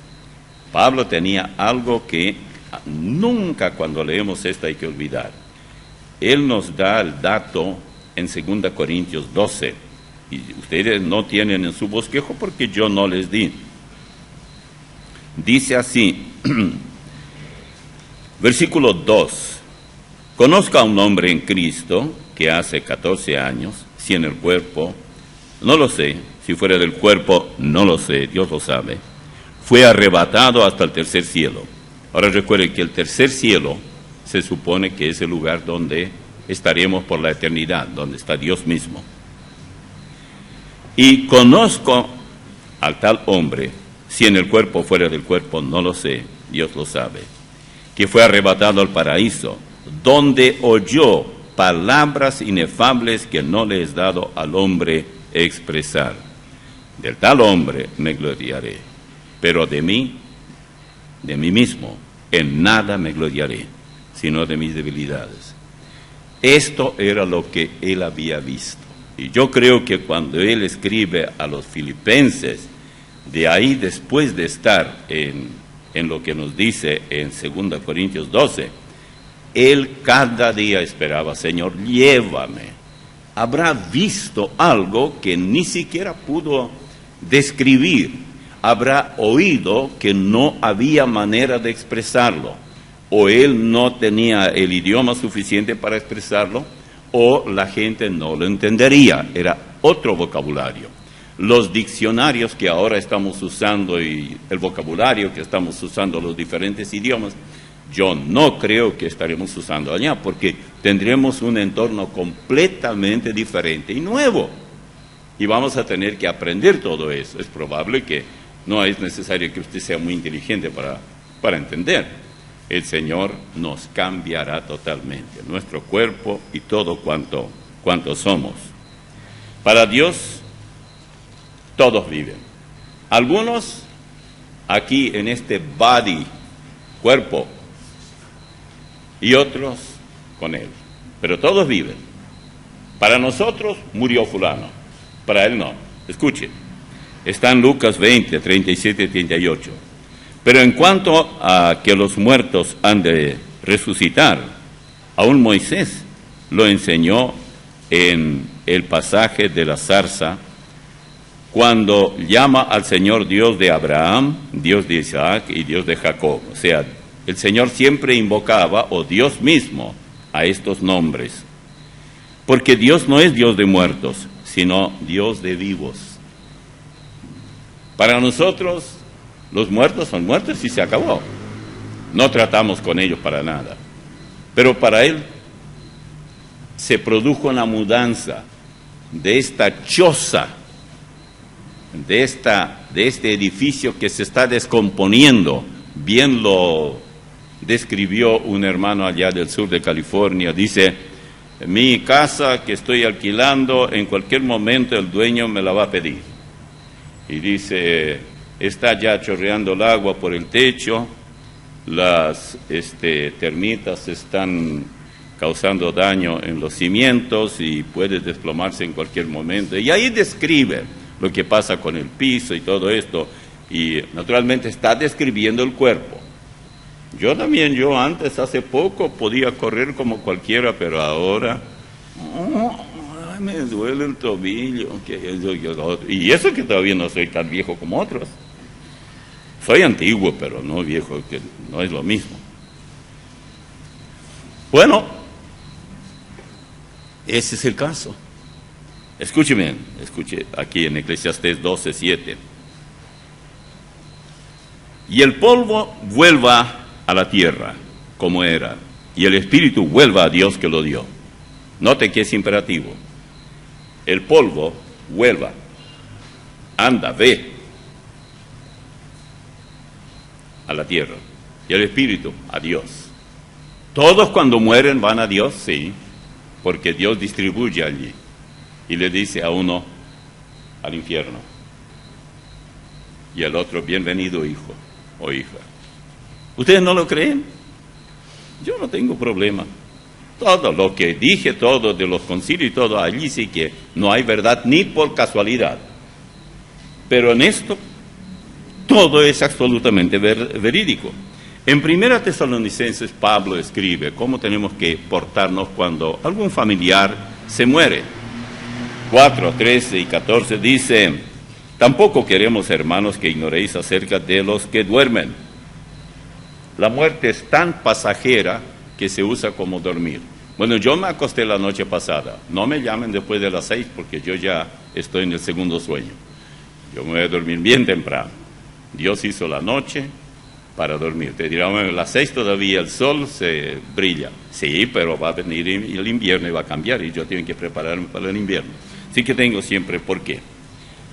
Speaker 1: Pablo tenía algo que nunca cuando leemos esto hay que olvidar. Él nos da el dato en 2 Corintios 12. Y ustedes no tienen en su bosquejo porque yo no les di. Dice así, versículo 2. Conozco a un hombre en Cristo que hace 14 años, si en el cuerpo, no lo sé, si fuera del cuerpo, no lo sé, Dios lo sabe, fue arrebatado hasta el tercer cielo. Ahora recuerden que el tercer cielo se supone que es el lugar donde estaremos por la eternidad, donde está Dios mismo. Y conozco al tal hombre, si en el cuerpo o fuera del cuerpo, no lo sé, Dios lo sabe, que fue arrebatado al paraíso, donde oyó palabras inefables que no le es dado al hombre expresar. Del tal hombre me gloriaré, pero de mí mismo, en nada me gloriaré, sino de mis debilidades. Esto era lo que él había visto. Y yo creo que cuando él escribe a los filipenses, de ahí después de estar en lo que nos dice en 2 Corintios 12, él cada día esperaba, Señor, llévame. Habrá visto algo que ni siquiera pudo describir, habrá oído que no había manera de expresarlo, o él no tenía el idioma suficiente para expresarlo, o la gente no lo entendería, era otro vocabulario. Los diccionarios que ahora estamos usando y el vocabulario que estamos usando los diferentes idiomas, yo no creo que estaremos usando allá, porque tendremos un entorno completamente diferente y nuevo. Y vamos a tener que aprender todo eso. Es probable que no es necesario que usted sea muy inteligente para entender. El Señor nos cambiará totalmente, nuestro cuerpo y todo cuanto somos. Para Dios, todos viven. Algunos aquí en este body, cuerpo, y otros con Él. Pero todos viven. Para nosotros murió fulano, para Él no. Escuchen, está en Lucas 20, 37 y 38. Pero en cuanto a que los muertos han de resucitar, aún Moisés lo enseñó en el pasaje de la zarza, cuando llama al Señor Dios de Abraham, Dios de Isaac y Dios de Jacob. O sea, el Señor siempre invocaba, o Dios mismo, a estos nombres. Porque Dios no es Dios de muertos, sino Dios de vivos. Para nosotros, los muertos son muertos y se acabó. No tratamos con ellos para nada. Pero para Él se produjo una mudanza de esta choza, de este edificio que se está descomponiendo. Bien lo describió un hermano allá del sur de California. Dice, mi casa que estoy alquilando, en cualquier momento el dueño me la va a pedir. Y dice, está ya chorreando el agua por el techo, las termitas están causando daño en los cimientos y puede desplomarse en cualquier momento. Y ahí describe lo que pasa con el piso y todo esto, y naturalmente está describiendo el cuerpo. Yo antes, hace poco, podía correr como cualquiera, pero ahora me duele el tobillo. Y eso que todavía no soy tan viejo como otros. Soy antiguo, pero no viejo, que no es lo mismo. Bueno, ese es el caso. Escuche aquí en Eclesiastés 12:7. Y el polvo vuelva a la tierra como era, y el espíritu vuelva a Dios que lo dio. Note que es imperativo. El polvo vuelva, anda, ve a la tierra, y el espíritu a Dios. Todos cuando mueren van a Dios, sí, porque Dios distribuye allí y le dice a uno al infierno y al otro, bienvenido hijo o hija. ¿Ustedes no lo creen? Yo no tengo problema. Todo lo que dije, todo de los concilios y todo, allí sí que no hay verdad ni por casualidad. Pero en esto, todo es absolutamente verídico. En 1 Tesalonicenses, Pablo escribe cómo tenemos que portarnos cuando algún familiar se muere. 4, 13 y 14 dice, tampoco queremos, hermanos, que ignoréis acerca de los que duermen. La muerte es tan pasajera que se usa como dormir. Bueno, yo me acosté la noche pasada. No me llamen después de las 6 porque yo ya estoy en el segundo sueño. Yo me voy a dormir bien temprano. Dios hizo la noche para dormir. Te dirán, bueno, a las 6 todavía el sol se brilla. Sí, pero va a venir el invierno y va a cambiar y yo tengo que prepararme para el invierno. Así que tengo siempre por qué.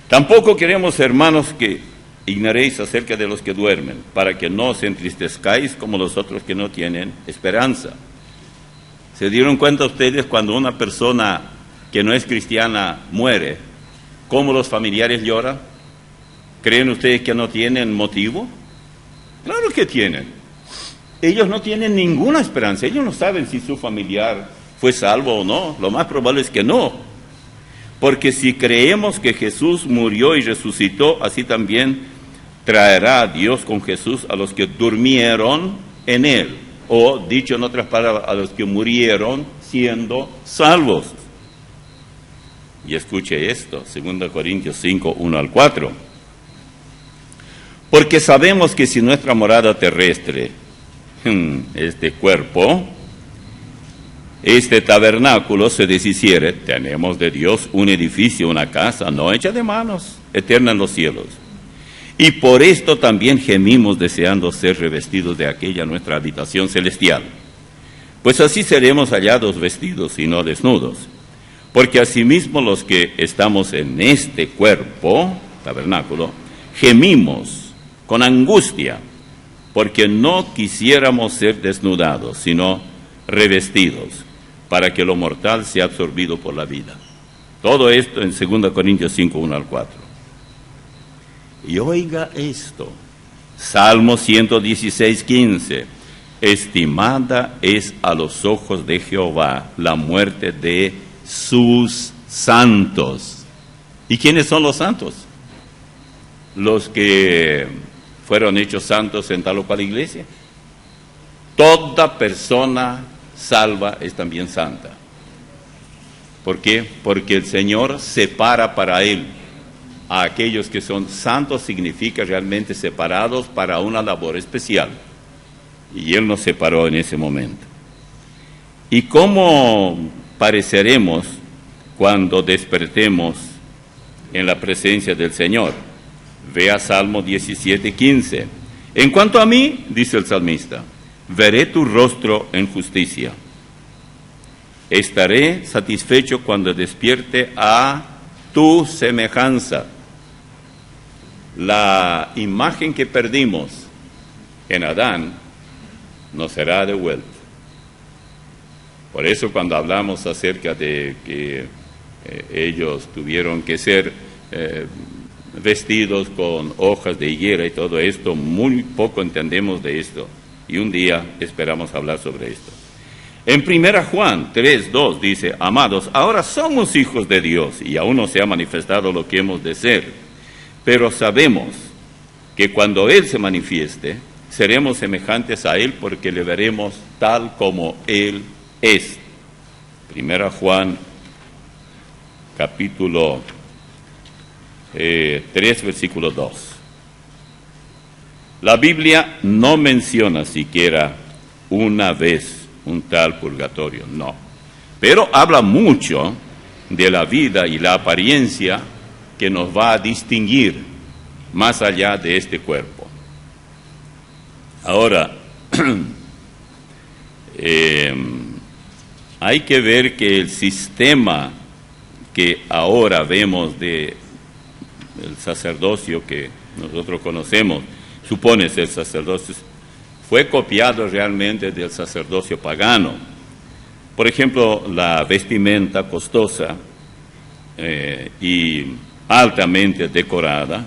Speaker 1: Tampoco queremos, hermanos, que ignoréis acerca de los que duermen, para que no os entristezcáis como los otros que no tienen esperanza. ¿Se dieron cuenta ustedes cuando una persona que no es cristiana muere, cómo los familiares lloran? ¿Creen ustedes que no tienen motivo? Claro que tienen. Ellos no tienen ninguna esperanza. Ellos no saben si su familiar fue salvo o no. Lo más probable es que no. Porque si creemos que Jesús murió y resucitó, así también traerá a Dios con Jesús a los que durmieron en Él. O, dicho en otras palabras, a los que murieron siendo salvos. Y escuche esto, 2 Corintios 5, 1 al 4. Porque sabemos que si nuestra morada terrestre, este cuerpo, este tabernáculo se deshiciere, tenemos de Dios un edificio, una casa, no hecha de manos, eterna en los cielos. Y por esto también gemimos deseando ser revestidos de aquella nuestra habitación celestial. Pues así seremos hallados vestidos y no desnudos. Porque asimismo los que estamos en este cuerpo, tabernáculo, gemimos con angustia, porque no quisiéramos ser desnudados, sino revestidos, para que lo mortal sea absorbido por la vida. Todo esto en 2 Corintios 5, 1 al 4. Y oiga esto, Salmo 116, 15. Estimada es a los ojos de Jehová la muerte de sus santos. ¿Y quiénes son los santos? Los que fueron hechos santos en tal o cual iglesia. Toda persona salva es también santa. ¿Por qué? Porque el Señor separa para Él a aquellos que son santos, significa realmente separados para una labor especial. Y Él nos separó en ese momento. ¿Y cómo pareceremos cuando despertemos en la presencia del Señor? Vea Salmo 17, 15. En cuanto a mí, dice el salmista, veré tu rostro en justicia. Estaré satisfecho cuando despierte a tu semejanza. La imagen que perdimos en Adán nos será devuelta. Por eso cuando hablamos acerca de que ellos tuvieron que ser vestidos con hojas de higuera y todo esto, muy poco entendemos de esto. Y un día esperamos hablar sobre esto. En 1 Juan 3, 2 dice, amados, ahora somos hijos de Dios y aún no se ha manifestado lo que hemos de ser, pero sabemos que cuando Él se manifieste, seremos semejantes a Él porque le veremos tal como Él es. 1 Juan capítulo 3, versículo 2. La Biblia no menciona siquiera una vez un tal purgatorio, no. Pero habla mucho de la vida y la apariencia que nos va a distinguir más allá de este cuerpo. Ahora, hay que ver que el sistema que ahora vemos del sacerdocio que nosotros conocemos, supone ser sacerdocio, fue copiado realmente del sacerdocio pagano. Por ejemplo, la vestimenta costosa y altamente decorada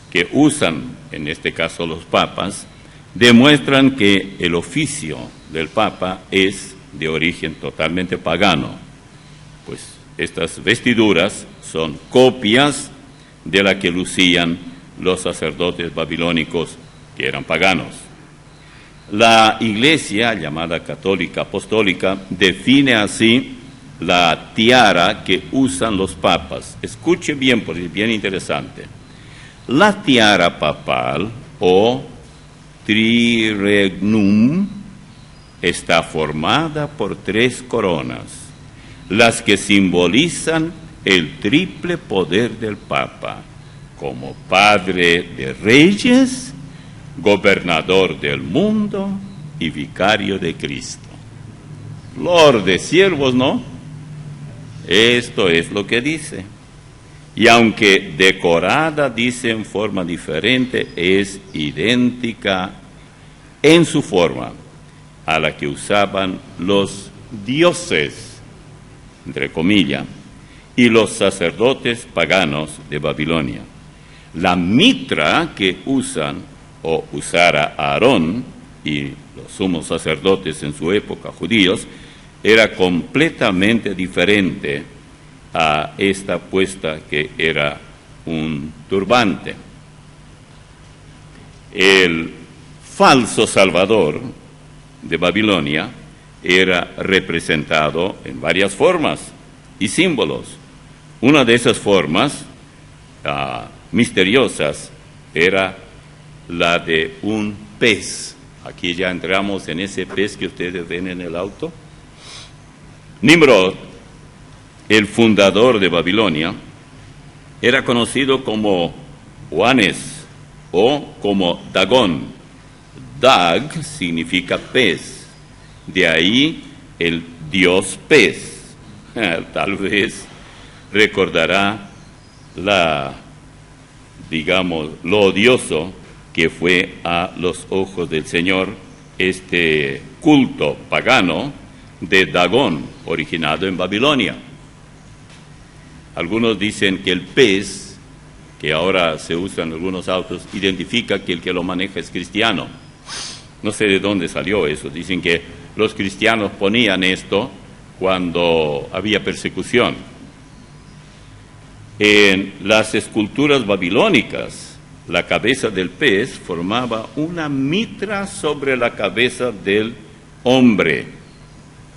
Speaker 1: que usan, en este caso los papas, demuestran que el oficio del papa es de origen totalmente pagano. Pues estas vestiduras son copias de la que lucían los sacerdotes babilónicos que eran paganos. La Iglesia, llamada católica apostólica, define así la tiara que usan los papas. Escuche bien, porque es bien interesante. La tiara papal o triregnum está formada por 3 coronas, las que simbolizan el triple poder del Papa, como Padre de Reyes, Gobernador del mundo y Vicario de Cristo. Lord de siervos, ¿no? Esto es lo que dice. Y aunque decorada, dice en forma diferente, es idéntica en su forma a la que usaban los dioses, entre comillas, y los sacerdotes paganos de Babilonia. La mitra que usan o usara Aarón y los sumos sacerdotes en su época, judíos, era completamente diferente a esta puesta que era un turbante. El falso salvador de Babilonia era representado en varias formas y símbolos. Una de esas formas misteriosas era la de un pez. Aquí ya entramos en ese pez que ustedes ven en el auto. Nimrod, el fundador de Babilonia, era conocido como Oanes o como Dagón. Dag significa pez, de ahí el dios pez. Tal vez recordará lo odioso que fue a los ojos del Señor este culto pagano de Dagón, originado en Babilonia. Algunos dicen que el pez, que ahora se usa en algunos autos, identifica que el que lo maneja es cristiano. No sé de dónde salió eso. Dicen que los cristianos ponían esto cuando había persecución. En las esculturas babilónicas, la cabeza del pez formaba una mitra sobre la cabeza del hombre,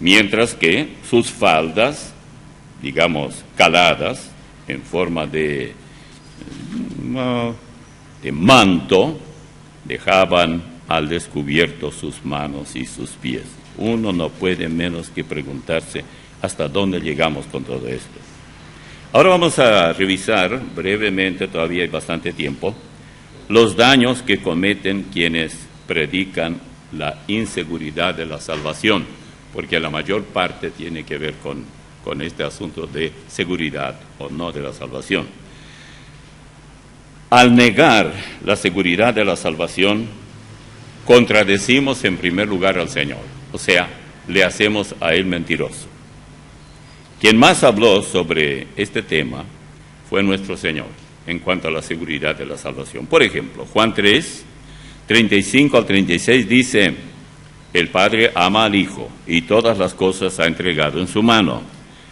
Speaker 1: mientras que sus faldas, digamos, caladas, en forma de manto, dejaban al descubierto sus manos y sus pies. Uno no puede menos que preguntarse hasta dónde llegamos con todo esto. Ahora vamos a revisar brevemente, todavía hay bastante tiempo, los daños que cometen quienes predican la inseguridad de la salvación, porque la mayor parte tiene que ver con este asunto de seguridad o no de la salvación. Al negar la seguridad de la salvación, contradecimos en primer lugar al Señor, o sea, le hacemos a Él mentiroso. Quien más habló sobre este tema fue nuestro Señor en cuanto a la seguridad de la salvación. Por ejemplo, Juan 3, 35 al 36 dice: el Padre ama al Hijo y todas las cosas ha entregado en su mano.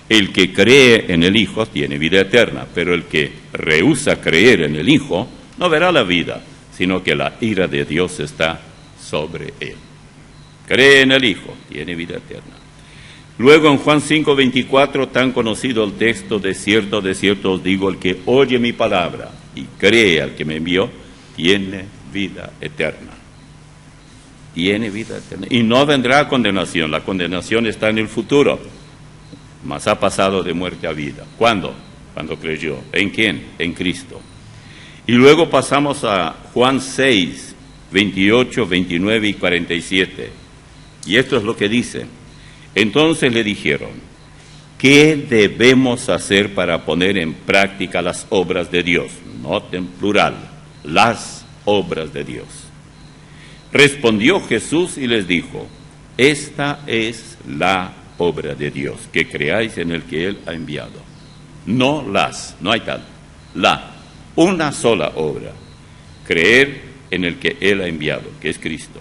Speaker 1: El que cree en el Hijo tiene vida eterna, pero el que rehúsa creer en el Hijo no verá la vida, sino que la ira de Dios está sobre él. Cree en el Hijo, tiene vida eterna. Luego en Juan 5:24, tan conocido el texto: de cierto os digo, el que oye mi palabra y cree al que me envió, tiene vida eterna. Tiene vida eterna. Y no vendrá a condenación. La condenación está en el futuro. Mas ha pasado de muerte a vida. ¿Cuándo? Cuando creyó. ¿En quién? En Cristo. Y luego pasamos a Juan 6, 28, 29 y 47. Y esto es lo que dice: entonces le dijeron: ¿qué debemos hacer para poner en práctica las obras de Dios? Noten plural, las obras de Dios. Respondió Jesús y les dijo: esta es la obra de Dios, que creáis en el que Él ha enviado. No hay tal, una sola obra: creer en el que Él ha enviado, que es Cristo.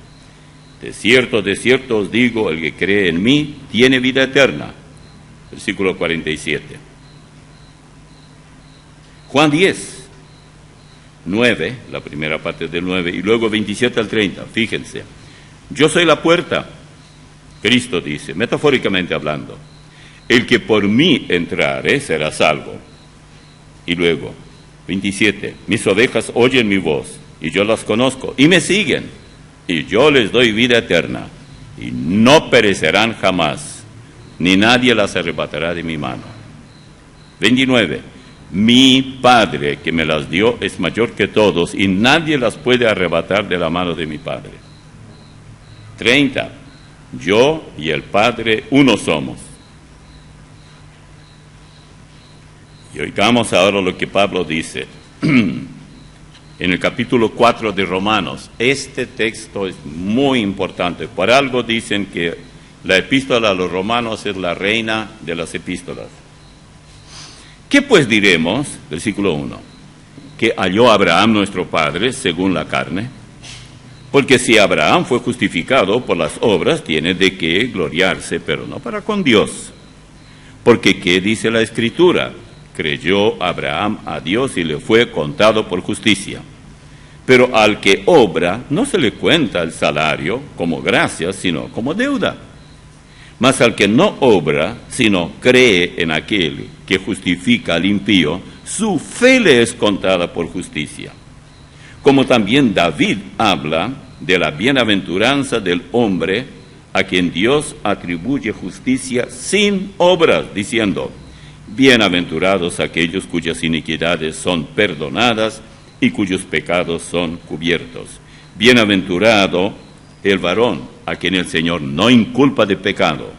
Speaker 1: De cierto os digo, el que cree en mí tiene vida eterna. Versículo 47. Juan 10, 9, la primera parte del 9, y luego 27 al 30, fíjense. Yo soy la puerta, Cristo dice, metafóricamente hablando. El que por mí entrare será salvo. Y luego, 27, mis ovejas oyen mi voz, y yo las conozco, y me siguen, y yo les doy vida eterna, y no perecerán jamás, ni nadie las arrebatará de mi mano. 29. Mi Padre que me las dio es mayor que todos, y nadie las puede arrebatar de la mano de mi Padre. 30. Yo y el Padre uno somos. Y oigamos ahora lo que Pablo dice en el capítulo 4 de Romanos. Este texto es muy importante. Por algo dicen que la epístola a los romanos es la reina de las epístolas. ¿Qué pues diremos? Versículo 1. Que halló Abraham nuestro padre según la carne. Porque si Abraham fue justificado por las obras, tiene de qué gloriarse, pero no para con Dios. Porque ¿qué dice la Escritura? Creyó Abraham a Dios y le fue contado por justicia. Pero al que obra no se le cuenta el salario como gracia, sino como deuda. Mas al que no obra, sino cree en aquel que justifica al impío, su fe le es contada por justicia. Como también David habla de la bienaventuranza del hombre a quien Dios atribuye justicia sin obras, diciendo: bienaventurados aquellos cuyas iniquidades son perdonadas y cuyos pecados son cubiertos. Bienaventurado el varón a quien el Señor no inculpa de pecado.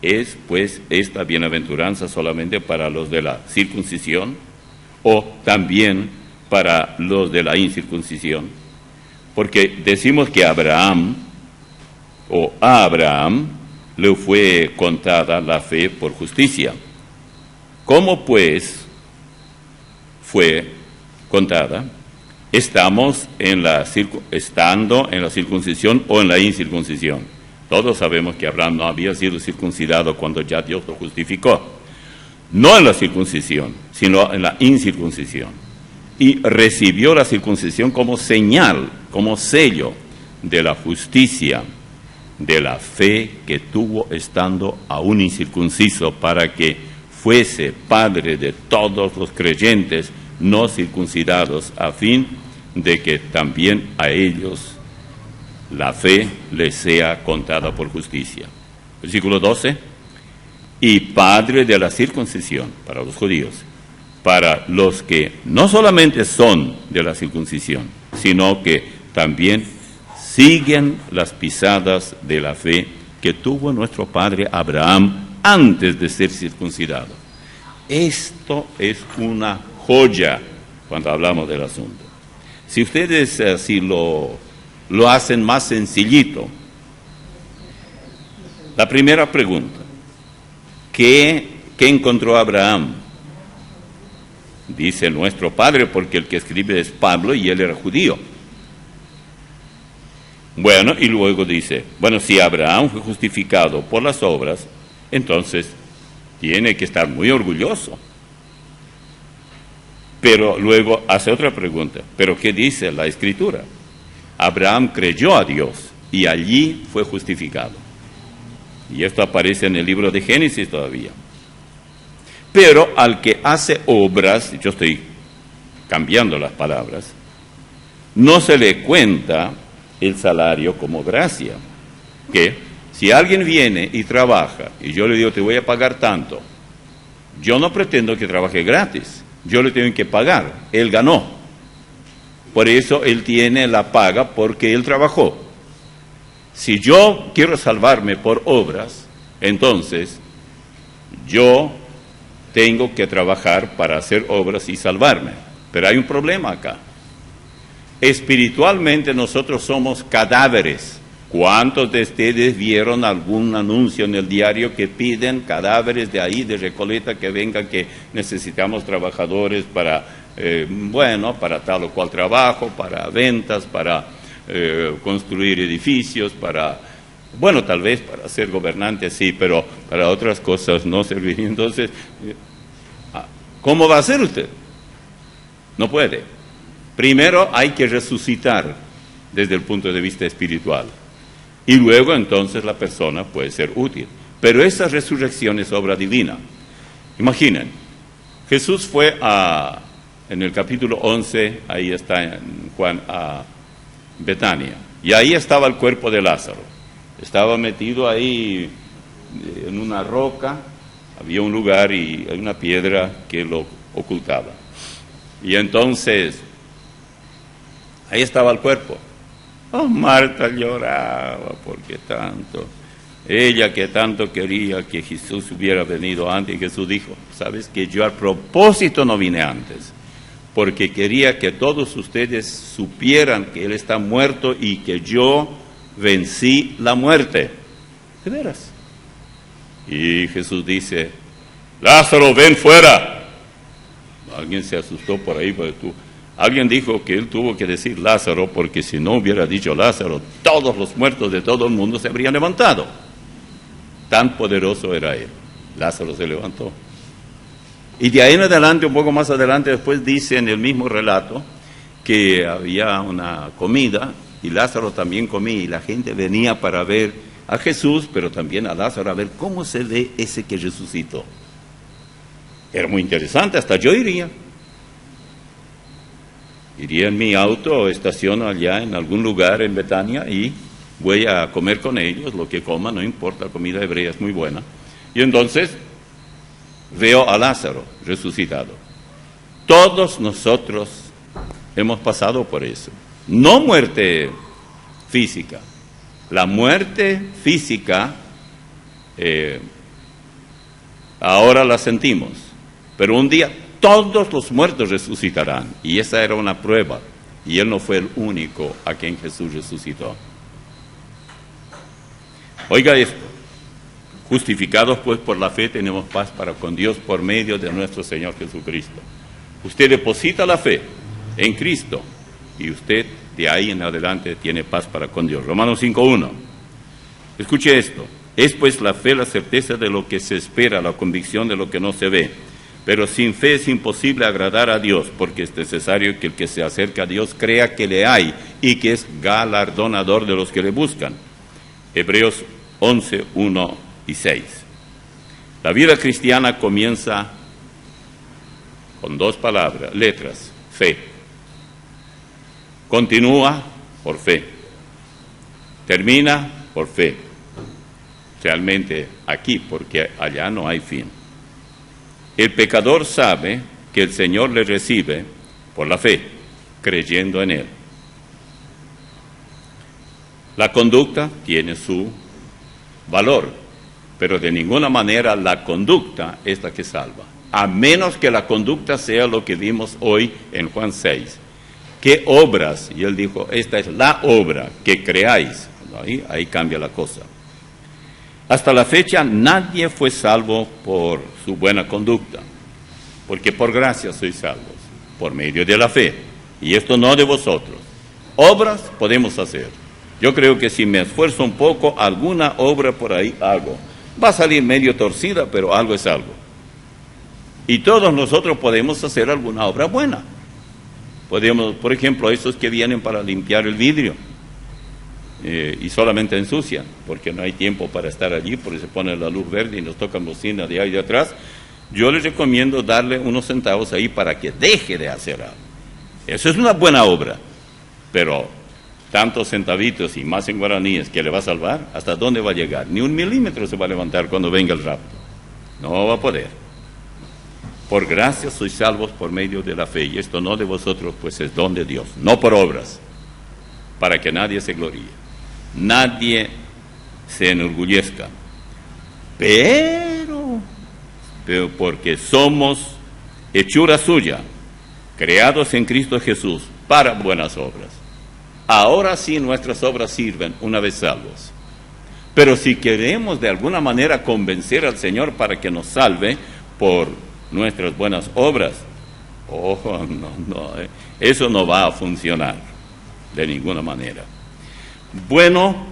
Speaker 1: ¿Es pues esta bienaventuranza solamente para los de la circuncisión o también para los de la incircuncisión? Porque decimos que a Abraham le fue contada la fe por justicia. ¿Cómo pues fue contada? Estando en la circuncisión o en la incircuncisión. Todos sabemos que Abraham no había sido circuncidado cuando ya Dios lo justificó. No en la circuncisión, sino en la incircuncisión. Y recibió la circuncisión como señal, como sello de la justicia, de la fe que tuvo estando aún incircunciso, para que fuese padre de todos los creyentes no circuncidados, a fin de que también a ellos la fe les sea contada por justicia. Versículo 12. Y padre de la circuncisión para los judíos, para los que no solamente son de la circuncisión, sino que también siguen las pisadas de la fe que tuvo nuestro padre Abraham antes de ser circuncidado. Esto es una joya cuando hablamos del asunto. Si ustedes así lo hacen más sencillito, la primera pregunta: ¿qué encontró Abraham? Dice nuestro padre, porque el que escribe es Pablo y él era judío. Bueno, y luego dice, bueno, si Abraham fue justificado por las obras, entonces tiene que estar muy orgulloso. Pero luego hace otra pregunta, ¿pero qué dice la Escritura? Abraham creyó a Dios y allí fue justificado. Y esto aparece en el libro de Génesis todavía. Pero al que hace obras, yo estoy cambiando las palabras, no se le cuenta el salario como gracia. Que si alguien viene y trabaja y yo le digo, te voy a pagar tanto, yo no pretendo que trabaje gratis, yo le tengo que pagar, él ganó. Por eso él tiene la paga porque él trabajó. Si yo quiero salvarme por obras, entonces yo tengo que trabajar para hacer obras y salvarme. Pero hay un problema acá. Espiritualmente nosotros somos cadáveres. ¿Cuántos de ustedes vieron algún anuncio en el diario que piden cadáveres de ahí, de Recoleta, que vengan, que necesitamos trabajadores para, para tal o cual trabajo, para ventas, para construir edificios, para, tal vez para ser gobernante, sí, pero para otras cosas no serviría? Entonces, ¿cómo va a ser usted? No puede. Primero hay que resucitar desde el punto de vista espiritual. Y luego entonces la persona puede ser útil. Pero esa resurrección es obra divina. Imaginen, Jesús fue en el capítulo 11, ahí está en Juan, a Betania. Y ahí estaba el cuerpo de Lázaro. Estaba metido ahí en una roca, había un lugar y hay una piedra que lo ocultaba. Y entonces, ahí estaba el cuerpo. Oh, Marta lloraba porque tanto, ella que tanto quería que Jesús hubiera venido antes, y Jesús dijo, sabes que yo a propósito no vine antes, porque quería que todos ustedes supieran que Él está muerto y que yo vencí la muerte. ¿De veras? Y Jesús dice, Lázaro, ven fuera. Alguien se asustó por ahí, alguien dijo que Él tuvo que decir Lázaro, porque si no hubiera dicho Lázaro, todos los muertos de todo el mundo se habrían levantado. Tan poderoso era Él. Lázaro se levantó. Y de ahí en adelante, un poco más adelante, después dice en el mismo relato que había una comida y Lázaro también comía y la gente venía para ver a Jesús, pero también a Lázaro, a ver cómo se ve ese que resucitó. Era muy interesante, hasta yo iría. Iría en mi auto, estaciono allá en algún lugar en Betania y voy a comer con ellos, lo que coman, no importa, la comida hebrea es muy buena. Y entonces veo a Lázaro resucitado. Todos nosotros hemos pasado por eso. No muerte física. La muerte física ahora la sentimos, pero un día todos los muertos resucitarán. Y esa era una prueba. Y Él no fue el único a quien Jesús resucitó. Oiga esto. Justificados pues por la fe tenemos paz para con Dios por medio de nuestro Señor Jesucristo. Usted deposita la fe en Cristo y usted de ahí en adelante tiene paz para con Dios. Romanos 5:1. Escuche esto. Es pues la fe la certeza de lo que se espera, la convicción de lo que no se ve. Pero sin fe es imposible agradar a Dios, porque es necesario que el que se acerca a Dios crea que le hay y que es galardonador de los que le buscan. Hebreos 11:1 y 6. La vida cristiana comienza con dos palabras, letras, fe. Continúa por fe. Termina por fe. Realmente aquí, porque allá no hay fin. El pecador sabe que el Señor le recibe por la fe, creyendo en Él. La conducta tiene su valor, pero de ninguna manera la conducta es la que salva, a menos que la conducta sea lo que vimos hoy en Juan 6. ¿Qué obras? Y Él dijo, esta es la obra, que creáis. Ahí cambia la cosa. Hasta la fecha nadie fue salvo por su buena conducta, porque por gracia sois salvos, por medio de la fe, y esto no de vosotros. Obras podemos hacer. Yo creo que si me esfuerzo un poco, alguna obra por ahí hago. Va a salir medio torcida, pero algo es algo. Y todos nosotros podemos hacer alguna obra buena. Podemos, por ejemplo, esos que vienen para limpiar el vidrio, y solamente ensucian, porque no hay tiempo para estar allí, porque se pone la luz verde y nos tocan bocina de ahí de atrás. Yo les recomiendo darle unos centavos ahí para que deje de hacer algo. Eso es una buena obra, pero tantos centavitos y más en guaraníes que le va a salvar, ¿hasta dónde va a llegar? Ni un milímetro se va a levantar cuando venga el rapto. No va a poder. Por gracia sois salvos por medio de la fe, y esto no de vosotros, pues es don de Dios, no por obras, para que nadie se gloríe. Nadie se enorgullezca, pero porque somos hechura suya, creados en Cristo Jesús para buenas obras. Ahora sí nuestras obras sirven una vez salvos. Pero si queremos de alguna manera convencer al Señor para que nos salve por nuestras buenas obras, eso no va a funcionar de ninguna manera. Bueno,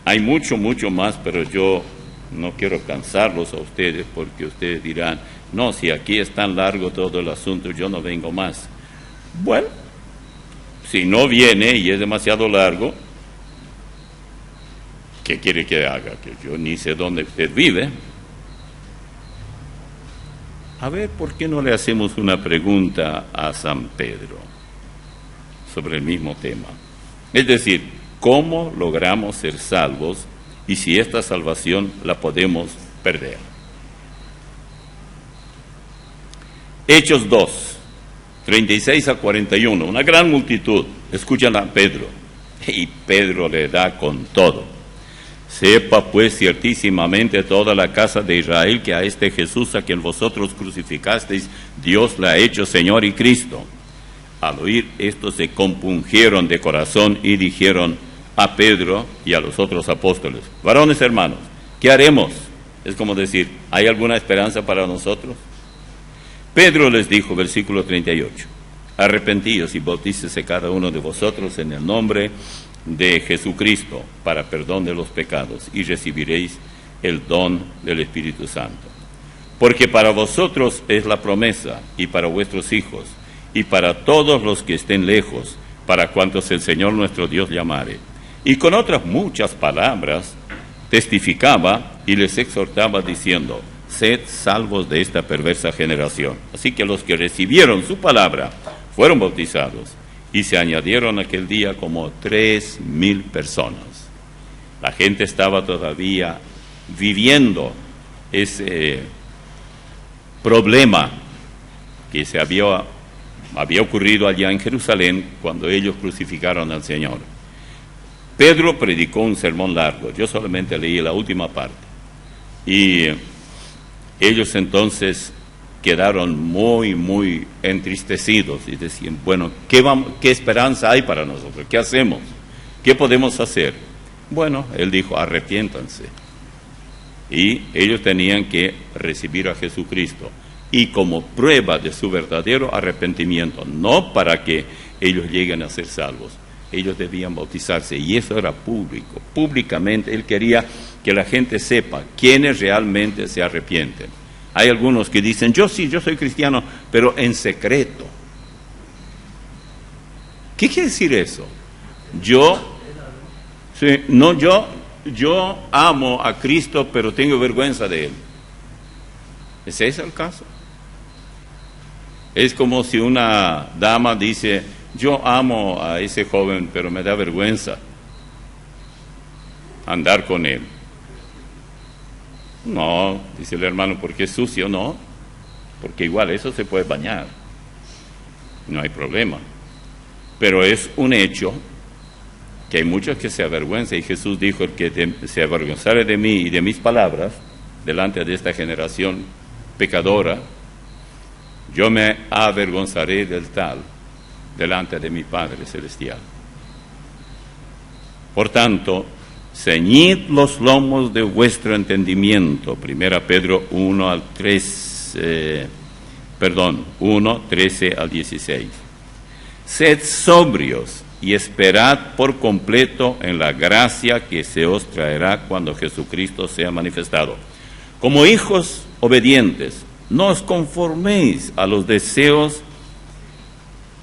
Speaker 1: hay mucho más, pero yo no quiero cansarlos a ustedes, porque ustedes dirán, no, si aquí es tan largo todo el asunto, yo no vengo más. Bueno, si no viene y es demasiado largo, ¿qué quiere que haga? Que yo ni sé dónde usted vive. A ver, ¿por qué no le hacemos una pregunta a San Pedro sobre el mismo tema? Es decir, cómo logramos ser salvos y si esta salvación la podemos perder. Hechos 2, 36 a 41, una gran multitud, escuchan a Pedro, y Pedro le da con todo. Sepa pues ciertísimamente toda la casa de Israel que a este Jesús a quien vosotros crucificasteis, Dios le ha hecho Señor y Cristo. Al oír esto se compungieron de corazón y dijeron a Pedro y a los otros apóstoles: varones hermanos, ¿qué haremos? Es como decir, ¿hay alguna esperanza para nosotros? Pedro les dijo, versículo 38, arrepentíos y bautícese cada uno de vosotros en el nombre de Jesucristo para perdón de los pecados y recibiréis el don del Espíritu Santo. Porque para vosotros es la promesa y para vuestros hijos y para todos los que estén lejos, para cuantos el Señor nuestro Dios llamare. Y con otras muchas palabras testificaba y les exhortaba diciendo: sed salvos de esta perversa generación. Así que los que recibieron su palabra fueron bautizados, y se añadieron aquel día como 3,000 personas. La gente estaba todavía viviendo ese problema que se había ocurrido allá en Jerusalén cuando ellos crucificaron al Señor. Pedro predicó un sermón largo, yo solamente leí la última parte, y ellos entonces quedaron muy entristecidos y decían: bueno, ¿qué esperanza hay para nosotros? ¿Qué hacemos? ¿Qué podemos hacer? Bueno, él dijo: arrepiéntanse. Y ellos tenían que recibir a Jesucristo, y como prueba de su verdadero arrepentimiento, no para que ellos lleguen a ser salvos, ellos debían bautizarse, y eso era público, públicamente. Él quería que la gente sepa quiénes realmente se arrepienten. Hay algunos que dicen: yo soy cristiano, pero en secreto. ¿Qué quiere decir eso? Yo amo a Cristo, pero tengo vergüenza de Él. ¿Es ese el caso? Es como si una dama dice: yo amo a ese joven, pero me da vergüenza andar con él. No, dice el hermano, porque es sucio. No, porque igual eso se puede bañar, no hay problema. Pero es un hecho que hay muchos que se avergüenzan, y Jesús dijo: el que se avergonzare de mí y de mis palabras delante de esta generación pecadora, yo me avergonzaré del tal delante de mi Padre Celestial. Por tanto, ceñid los lomos de vuestro entendimiento. 1 Pedro 1, 13 al 16. Sed sobrios y esperad por completo en la gracia que se os traerá cuando Jesucristo sea manifestado. Como hijos obedientes, no os conforméis a los deseos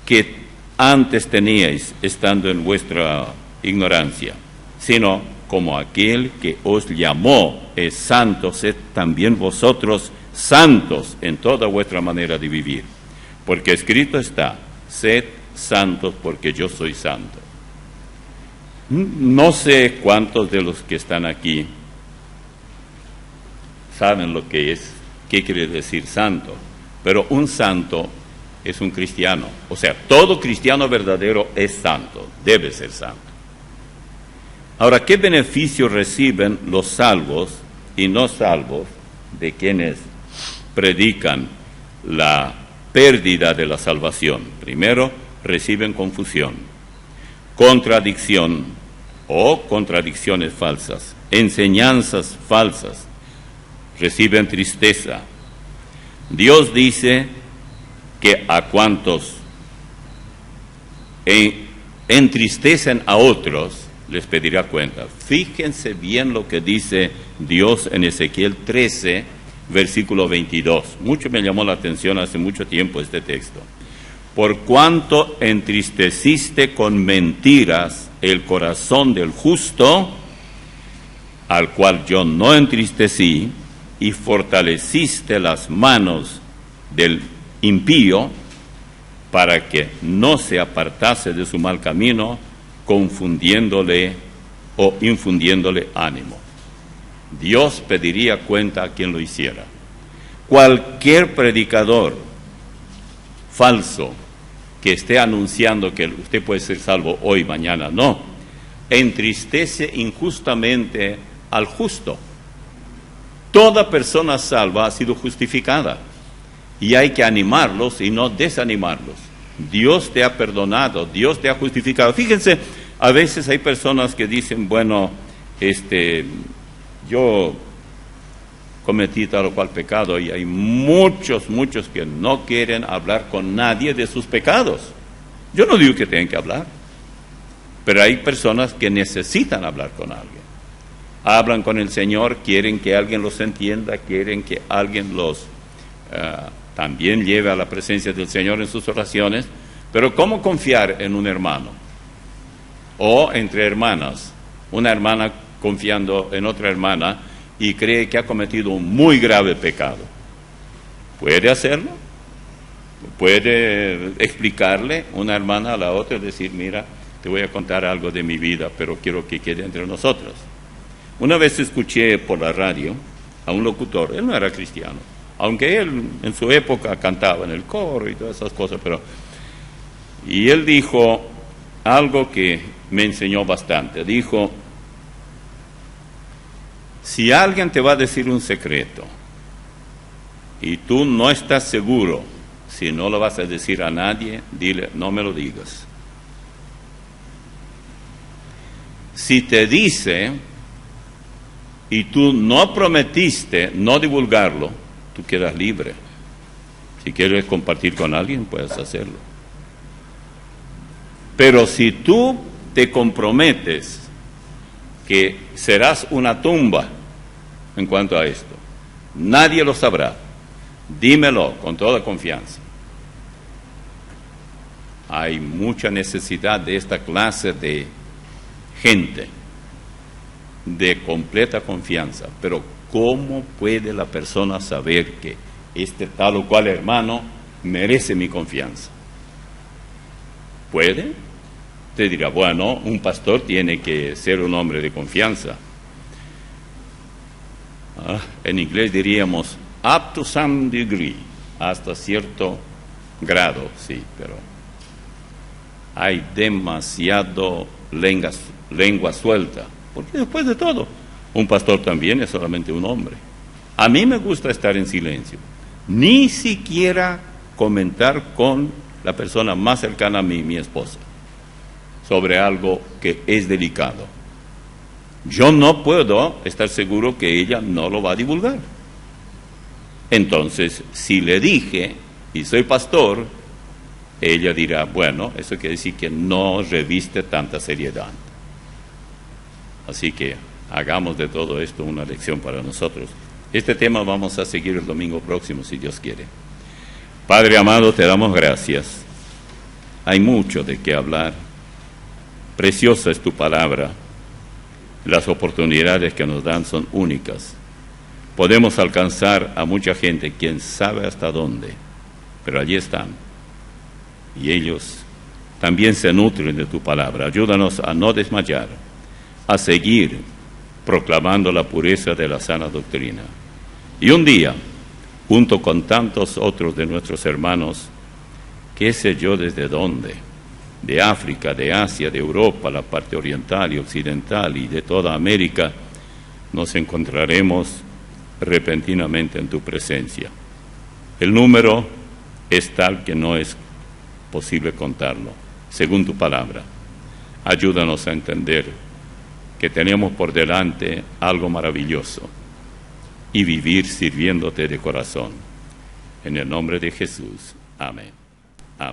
Speaker 1: que antes teníais estando en vuestra ignorancia, sino como aquel que os llamó es santo, sed también vosotros santos en toda vuestra manera de vivir. Porque escrito está: sed santos porque yo soy santo. No sé cuántos de los que están aquí saben lo que es, qué quiere decir santo, pero un santo es un cristiano. O sea, todo cristiano verdadero es santo, debe ser santo. Ahora, ¿qué beneficio reciben los salvos y no salvos de quienes predican la pérdida de la salvación? Primero, reciben confusión, contradicción o contradicciones falsas, enseñanzas falsas, reciben tristeza. Dios dice que a cuantos entristecen a otros, les pedirá cuenta. Fíjense bien lo que dice Dios en Ezequiel 13, versículo 22. Mucho me llamó la atención hace mucho tiempo este texto. Por cuanto entristeciste con mentiras el corazón del justo, al cual yo no entristecí, y fortaleciste las manos del impío para que no se apartase de su mal camino, confundiéndole o infundiéndole ánimo. Dios pediría cuenta a quien lo hiciera. Cualquier predicador falso que esté anunciando que usted puede ser salvo hoy, mañana, no, entristece injustamente al justo. Toda persona salva ha sido justificada y hay que animarlos y no desanimarlos. Dios te ha perdonado, Dios te ha justificado. Fíjense, a veces hay personas que dicen, bueno, yo cometí tal o cual pecado, y hay muchos que no quieren hablar con nadie de sus pecados. Yo no digo que tengan que hablar, pero hay personas que necesitan hablar con alguien. Hablan con el Señor, quieren que alguien los entienda, quieren que alguien los también lleve a la presencia del Señor en sus oraciones, pero ¿cómo confiar en un hermano? O entre hermanas, una hermana confiando en otra hermana y cree que ha cometido un muy grave pecado. ¿Puede hacerlo? ¿Puede explicarle una hermana a la otra y decir, mira, te voy a contar algo de mi vida, pero quiero que quede entre nosotros? Una vez escuché por la radio a un locutor, él no era cristiano, aunque él en su época cantaba en el coro y todas esas cosas, y él dijo algo que me enseñó bastante. Dijo, si alguien te va a decir un secreto y tú no estás seguro si no lo vas a decir a nadie, dile, no me lo digas. Si te dice y tú no prometiste no divulgarlo, tú quedas libre. Si quieres compartir con alguien, puedes hacerlo. Pero si tú te comprometes que serás una tumba en cuanto a esto, nadie lo sabrá, dímelo con toda confianza. Hay mucha necesidad de esta clase de gente, de completa confianza, pero ¿cómo puede la persona saber que este tal o cual hermano merece mi confianza? ¿Puede? Usted dirá, bueno, un pastor tiene que ser un hombre de confianza. En inglés diríamos, up to some degree, hasta cierto grado, sí, pero hay demasiado lengua suelta, porque después de todo, un pastor también es solamente un hombre. A mí me gusta estar en silencio, ni siquiera comentar con la persona más cercana a mí, mi esposa, sobre algo que es delicado. Yo no puedo estar seguro que ella no lo va a divulgar. Entonces, si le dije, y soy pastor, ella dirá, bueno, eso quiere decir que no reviste tanta seriedad. Así que hagamos de todo esto una lección para nosotros. Este tema vamos a seguir el domingo próximo, si Dios quiere. Padre amado, te damos gracias. Hay mucho de qué hablar. Preciosa es tu palabra. Las oportunidades que nos dan son únicas. Podemos alcanzar a mucha gente, quién sabe hasta dónde, pero allí están. Y ellos también se nutren de tu palabra. Ayúdanos a no desmayar, a seguir proclamando la pureza de la sana doctrina. Y un día, junto con tantos otros de nuestros hermanos, qué sé yo desde dónde, de África, de Asia, de Europa, la parte oriental y occidental y de toda América, nos encontraremos repentinamente en tu presencia. El número es tal que no es posible contarlo, según tu palabra. Ayúdanos a entender que tenemos por delante algo maravilloso y vivir sirviéndote de corazón. En el nombre de Jesús. Amén.